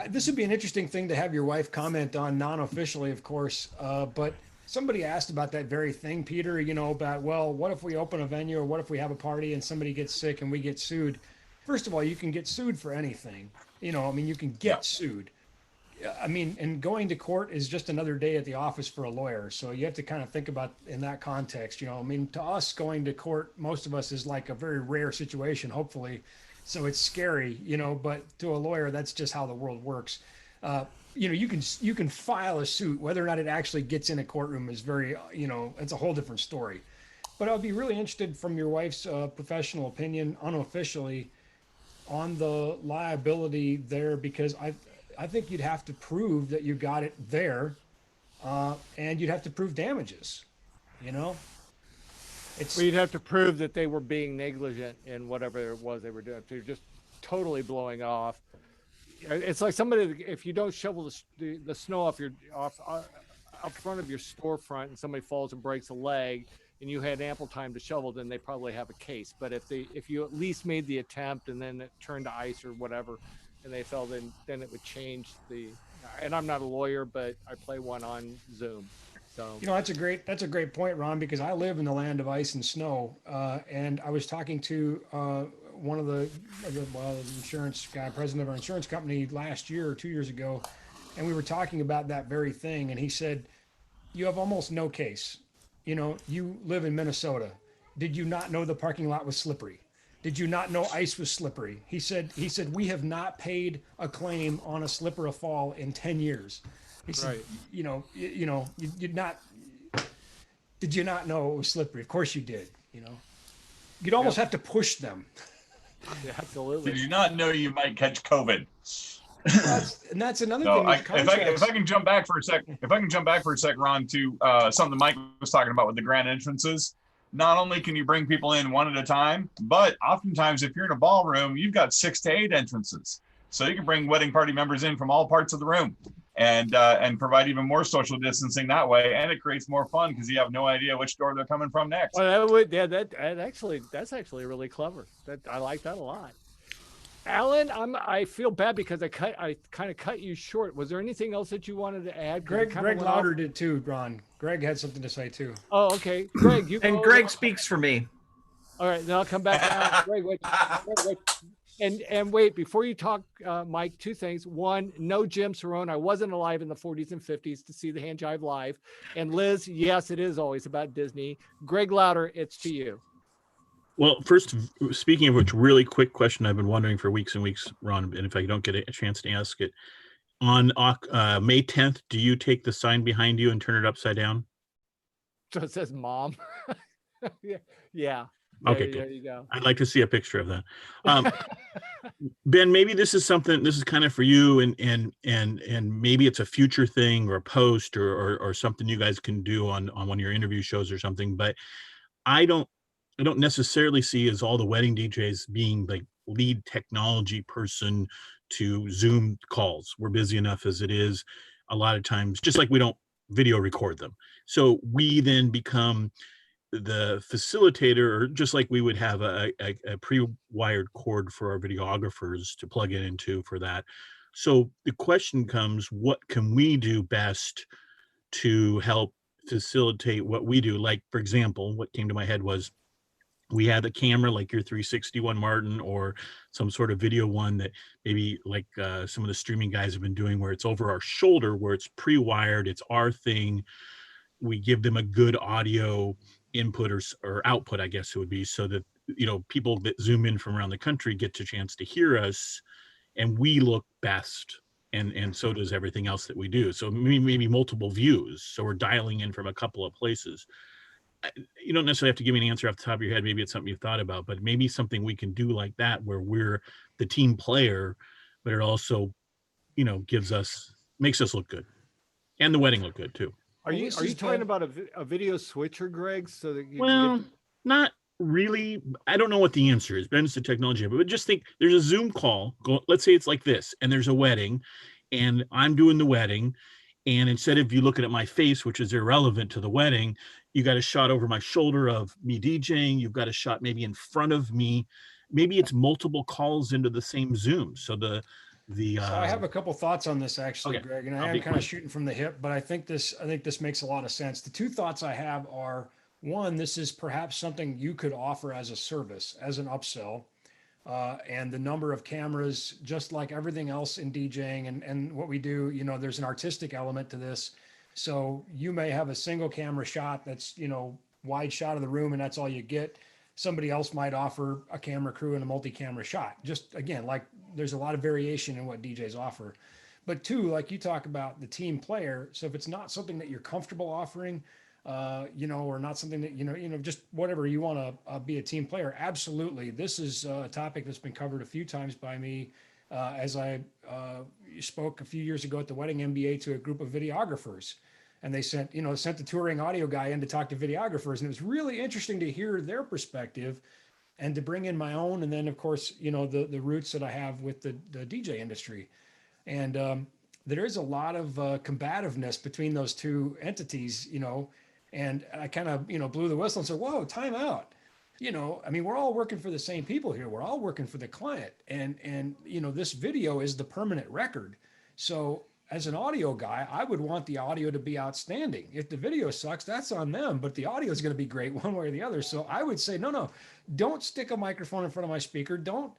this would be an interesting thing to have your wife comment on, non-officially, of course. But somebody asked about that very thing, Peter, about, well, what if we open a venue, or what if we have a party and somebody gets sick and we get sued? First of all, you can get sued for anything. You can get sued. I mean, and going to court is just another day at the office for a lawyer. So you have to kind of think about in that context, to us, going to court, most of us, is like a very rare situation, hopefully. So it's scary, but to a lawyer, that's just how the world works. You can file a suit. Whether or not it actually gets in a courtroom is very, it's a whole different story. But I'd be really interested from your wife's professional opinion, unofficially, on the liability there, because I think you'd have to prove that you got it there, and you'd have to prove damages. Well, you'd have to prove that they were being negligent in whatever it was they were doing. They're just totally blowing off. It's like somebody, if you don't shovel the snow off up front of your storefront, and somebody falls and breaks a leg, and you had ample time to shovel, then they probably have a case. But if you at least made the attempt and then it turned to ice or whatever, and they fell, then it would change the. And I'm not a lawyer, but I play one on Zoom. So that's a great point, Ron, because I live in the land of ice and snow, and I was talking to one of the insurance guy, president of our insurance company, last year or 2 years ago, and we were talking about that very thing, and he said, "You have almost no case. You live in Minnesota. Did you not know the parking lot was slippery? Did you not know ice was slippery?" He said, "We have not paid a claim on a slip or a fall in 10 years." He said, right. Did you not know it was slippery? Of course you did, You'd almost have to push them. Yeah, absolutely. Did you not know you might catch COVID? That's another thing. If I can jump back for a sec, Ron, to something Mike was talking about with the grand entrances. Not only can you bring people in one at a time, but oftentimes if you're in a ballroom, you've got 6 to 8 entrances. So you can bring wedding party members in from all parts of the room and provide even more social distancing that way. And it creates more fun because you have no idea which door they're coming from next. Well, that would, yeah, that's actually really clever. I like that a lot. Alan, I feel bad because I kind of cut you short. Was there anything else that you wanted to add? Greg Louder did too, Ron. Greg had something to say too. Oh, okay. Greg, you And go. Greg speaks for me. All right, then I'll come back down. Greg, wait. And wait, before you talk, Mike, two things. One, no Jim Cerrone. I wasn't alive in the 40s and 50s to see the hand jive live. And Liz, yes, it is always about Disney. Greg Louder, it's to you. Well, first, speaking of which, really quick question I've been wondering for weeks and weeks, Ron, and if I don't get a chance to ask it. On May 10th, do you take the sign behind you and turn it upside down? So it says mom. Yeah. Okay, there you go. I'd like to see a picture of that. Ben, maybe this is kind of for you, and maybe it's a future thing or a post or something you guys can do on one of your interview shows or something. But I don't necessarily see as all the wedding DJs being like lead technology person to Zoom calls. We're busy enough as it is a lot of times, just like we don't video record them. So we then become the facilitator, or just like we would have a pre-wired cord for our videographers to plug it into for that. So the question comes, what can we do best to help facilitate what we do? Like, for example, what came to my head was we had a camera like your 361 Martin or some sort of video one that maybe like some of the streaming guys have been doing, where it's over our shoulder, where it's pre-wired, it's our thing. We give them a good audio input or output, I guess it would be, so that, people that zoom in from around the country get a chance to hear us, and we look best. And so does everything else that we do. So maybe multiple views. So we're dialing in from a couple of places. You don't necessarily have to give me an answer off the top of your head. Maybe it's something you've thought about, but maybe something we can do like that, where we're the team player, but it also, makes us look good, and the wedding look good too. Are you talking about a video switcher, Greg? So that you Well, not really. I don't know what the answer is. Ben's the technology, but just think there's a Zoom call. Let's say it's like this, and there's a wedding, and I'm doing the wedding. And instead of you looking at my face, which is irrelevant to the wedding, you got a shot over my shoulder of me DJing. You've got a shot maybe in front of me. Maybe it's multiple calls into the same Zoom. So so I have a couple thoughts on this actually, Okay. Greg, and I am kind of shooting from the hip, but I think this makes a lot of sense. The two thoughts I have are, one, this is perhaps something you could offer as a service, as an upsell. And the number of cameras, just like everything else in DJing and what we do, there's an artistic element to this. So you may have a single camera shot that's, wide shot of the room, and that's all you get. Somebody else might offer a camera crew and a multi-camera shot. Just again, like there's a lot of variation in what DJs offer. But two, like you talk about the team player. So if it's not something that you're comfortable offering, or not something that, just whatever you want to be a team player. Absolutely. This is a topic that's been covered a few times by me as I spoke a few years ago at the Wedding MBA to a group of videographers. And they sent the touring audio guy in to talk to videographers. And it was really interesting to hear their perspective and to bring in my own. And then, of course, the roots that I have with the DJ industry. And there is a lot of combativeness between those two entities, and I kind of, blew the whistle and said, whoa, time out. We're all working for the same people here. We're all working for the client. And this video is the permanent record. So as an audio guy, I would want the audio to be outstanding. If the video sucks, that's on them, but the audio is going to be great one way or the other. So I would say, no, don't stick a microphone in front of my speaker. Don't,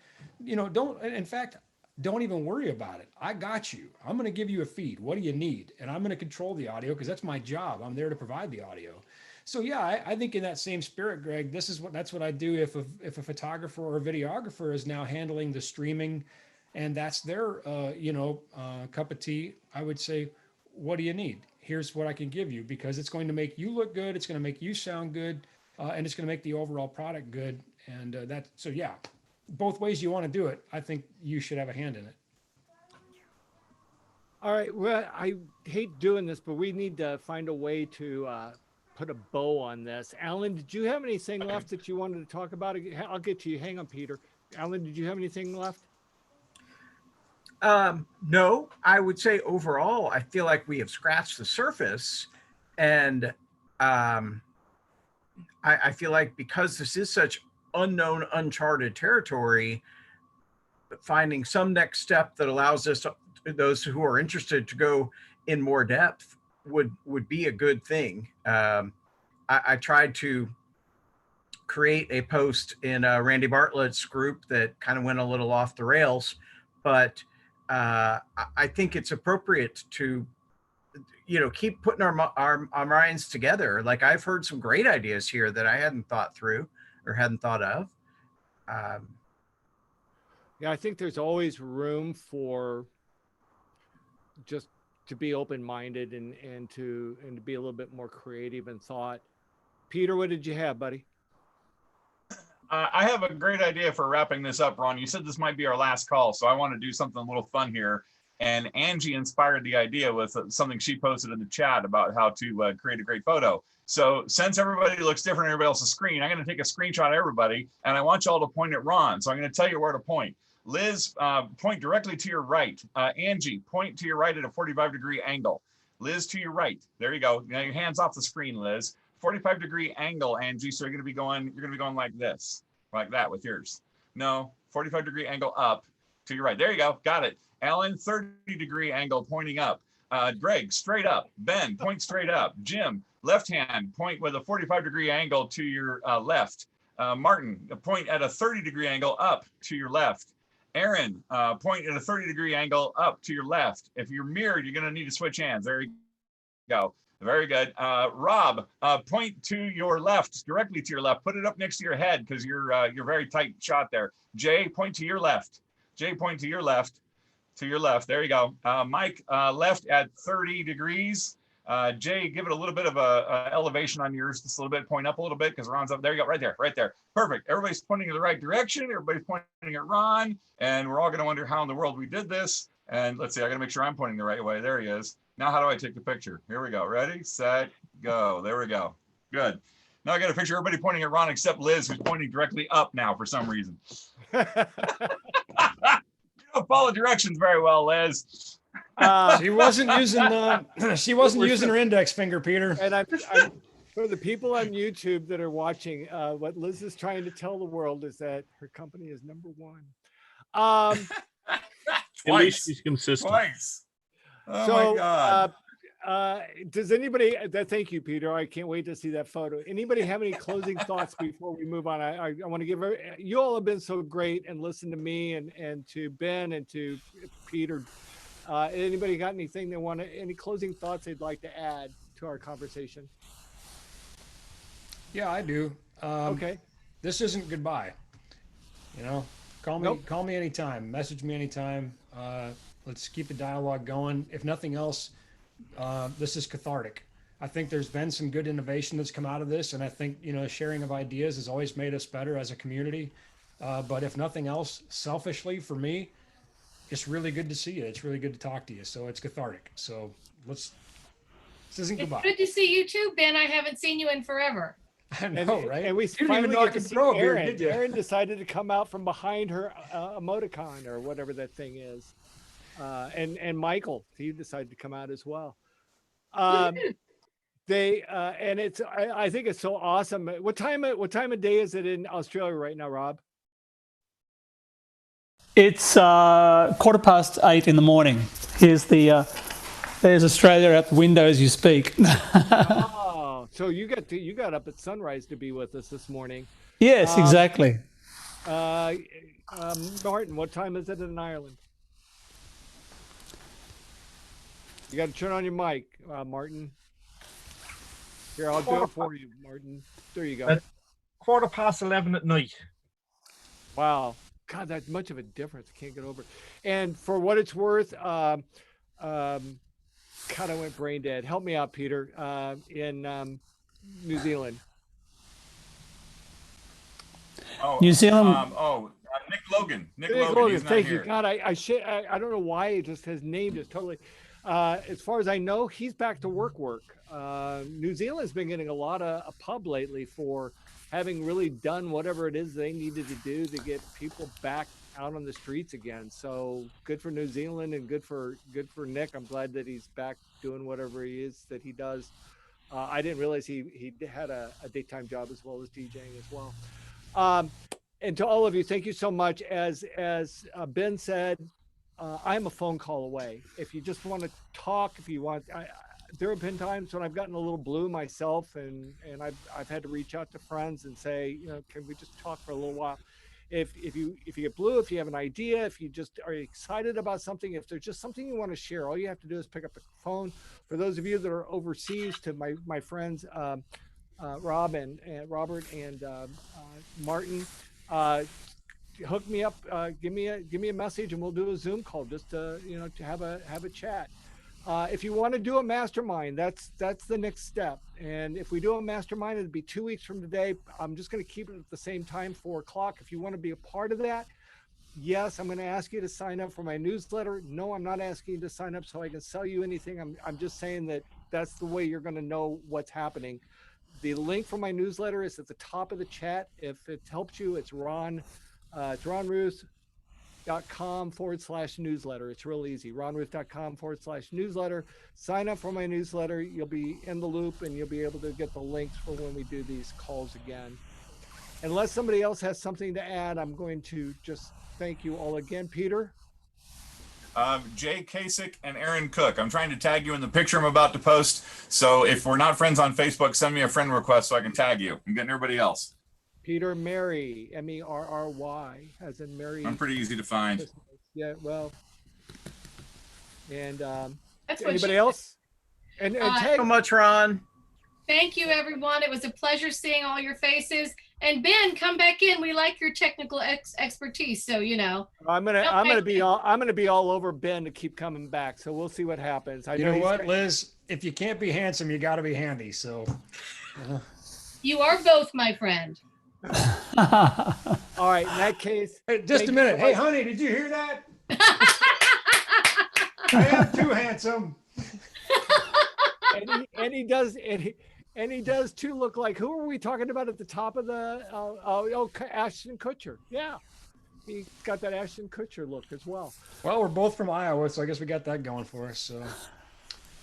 in fact, don't even worry about it. I got you. I'm going to give you a feed. What do you need? And I'm going to control the audio because that's my job. I'm there to provide the audio. So yeah, I think in that same spirit, Greg, that's what I do if a photographer or a videographer is now handling the streaming, and that's their cup of tea. I would say, what do you need? Here's what I can give you, because it's going to make you look good. It's going to make you sound good, and it's going to make the overall product good. And so yeah. Both ways you want to do it, I think you should have a hand in it. All right. Well, I hate doing this, but we need to find a way to put a bow on this. Alan, did you have anything left that you wanted to talk about? I'll get to you. Hang on, Peter. Alan, did you have anything left? No, I would say overall, I feel like we have scratched the surface, and I feel like because this is such unknown, uncharted territory, finding some next step that allows us, those who are interested, to go in more depth would be a good thing. I tried to create a post in Randy Bartlett's group that kind of went a little off the rails, but I think it's appropriate to, keep putting our minds together. Like, I've heard some great ideas here that I hadn't thought through or hadn't thought of. Yeah, I think there's always room for just to be open-minded and to be a little bit more creative in thought. Peter, what did you have, buddy? I have a great idea for wrapping this up, Ron. You said this might be our last call, so I want to do something a little fun here. And Angie inspired the idea with something she posted in the chat about how to create a great photo. So since everybody looks different on everybody else's screen, I'm going to take a screenshot of everybody, and I want you all to point at Ron. So I'm going to tell you where to point. Liz, point directly to your right. Angie, point to your right at a 45-degree angle. Liz, to your right. There you go. Now your hands off the screen, Liz. 45-degree angle, Angie. So you're going to be going like this, like that with yours. No, 45-degree angle up to your right. There you go. Got it. Alan, 30-degree angle pointing up. Greg, straight up. Ben, point straight up. Jim, left hand, point with a 45-degree angle to your left. Martin, point at a 30-degree angle up to your left. Aaron, point at a 30-degree angle up to your left. If you're mirrored, you're going to need to switch hands. There you go. Very good. Rob, point to your left, directly to your left. Put it up next to your head because you're very tight shot there. Jay, point to your left. Jay, point to your left. To your left. There you go. Mike, left at 30 degrees. Jay, give it a little bit of a elevation on yours, just a little bit, point up a little bit because Ron's up. There you go, right there, right there. Perfect. Everybody's pointing in the right direction. Everybody's pointing at Ron, and we're all going to wonder how in the world we did this. And let's see, I got to make sure I'm pointing the right way. There he is. Now, how do I take the picture? Here we go. Ready, set, go. There we go. Good. Now I got to picture everybody pointing at Ron except Liz, who's pointing directly up now for some reason. You don't follow directions very well, Liz. She wasn't using her index finger, Peter. And I'm for the people on YouTube that are watching, what Liz is trying to tell the world is that her company is #1. At least she's consistent. Twice. Oh So, my God. Does anybody? Thank you, Peter. I can't wait to see that photo. Anybody have any closing thoughts before we move on? I want to give you all have been so great and listen to me and to Ben and to Peter. Anybody got anything they want to? Any closing thoughts they'd like to add to our conversation? Yeah, I do. Okay. This isn't goodbye. Call me. Nope. Call me anytime. Message me anytime. Let's keep the dialogue going. If nothing else, this is cathartic. I think there's been some good innovation that's come out of this, and I think sharing of ideas has always made us better as a community. But if nothing else, selfishly for me, it's really good to see you. It's really good to talk to you. So it's cathartic. So this isn't It's goodbye. good to see you too, Ben. I haven't seen you in forever. I know, right? And we You didn't finally even know I get to could see throw a beer, Aaron. did you? Aaron decided to come out from behind her emoticon or whatever that thing is. And Michael, he decided to come out as well. They and it's I think it's so awesome. What time of day is it in Australia right now, Rob? It's 8:15 in the morning. There's Australia out the window as you speak. Oh, so you got up at sunrise to be with us this morning. Yes, exactly. Martin, what time is it in Ireland? You got to turn on your mic, Martin. Here, I'll do it for you, Martin. There you go. 11:15 at night. Wow. God, that's much of a difference. I can't get over it. And for what it's worth, God, I went brain dead. Help me out, Peter, in New Zealand. New Zealand. Nick Logan. Nick Nick Logan. Logan, He's not thank here. you. God, I don't know why it just his name just totally. As far as I know, he's back to work. New Zealand's been getting a lot of a pub lately for having really done whatever it is they needed to do to get people back out on the streets again. So good for New Zealand and good for Nick. I'm glad that he's back doing whatever he is that he does. I didn't realize he had a daytime job as well as DJing as well. And to all of you, thank you so much. As Ben said, I'm a phone call away. If you just want to talk, if you want, there have been times when I've gotten a little blue myself, and I've had to reach out to friends and say, you know, can we just talk for a little while? If you get blue, if you have an idea, if you just are excited about something, if there's just something you want to share, all you have to do is pick up the phone. For those of you that are overseas, to my friends Rob and Robert and Martin, hook me up, give me a message, and we'll do a Zoom call just to have a chat. If you want to do a mastermind, that's the next step. And if we do a mastermind, it'd be 2 weeks from today. I'm just going to keep it at the same time, 4 o'clock. If you want to be a part of that, yes, I'm going to ask you to sign up for my newsletter. No, I'm not asking you to sign up so I can sell you anything. I'm just saying that that's the way you're going to know what's happening. The link for my newsletter is at the top of the chat. If it helps you, it's ronruth.com/newsletter. It's real easy. ronruth.com/newsletter. Sign up for my newsletter. You'll be in the loop and you'll be able to get the links for when we do these calls again. Unless somebody else has something to add, I'm going to just thank you all again. Peter? Jay Kasich and Aaron Cook. I'm trying to tag you in the picture I'm about to post. So if we're not friends on Facebook, send me a friend request so I can tag you. I'm getting everybody else. Peter Merry, Merry, as in Mary. I'm pretty easy to find. Yeah, well. And That's what anybody else? And Thank you so much, Ron. Thank you, everyone. It was a pleasure seeing all your faces. And Ben, come back in. We like your technical expertise, so I'm gonna be all over Ben to keep coming back. So we'll see what happens. You know what, Liz? If you can't be handsome, you got to be handy. So you are both, my friend. All right. In that case, hey, just a minute. Hey, honey, did you hear that? I am too handsome. And he does too look like, who are we talking about at the top of the Ashton Kutcher? Yeah, he's got that Ashton Kutcher look as well. Well, we're both from Iowa, so I guess we got that going for us. So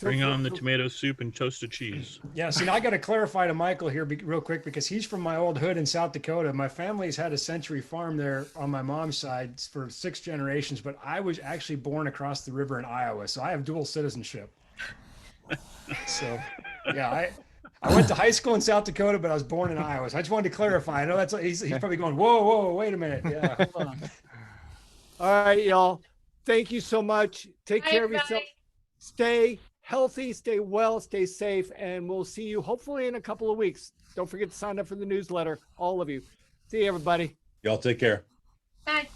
bring on the tomato soup and toasted cheese. Yeah, see, now I got to clarify to Michael here real quick, because he's from my old hood in South Dakota. My family's had a century farm there on my mom's side for 6 generations, but I was actually born across the river in Iowa, so I have dual citizenship. So, yeah, I went to high school in South Dakota, but I was born in Iowa. So I just wanted to clarify. I know that's he's probably going, whoa, wait a minute. Yeah, hold on. All right, y'all. Thank you so much. Take Bye, care of yourself. Stay healthy, stay well, stay safe, and we'll see you hopefully in a couple of weeks. Don't forget to sign up for the newsletter, all of you. See you, everybody. Y'all take care. Bye.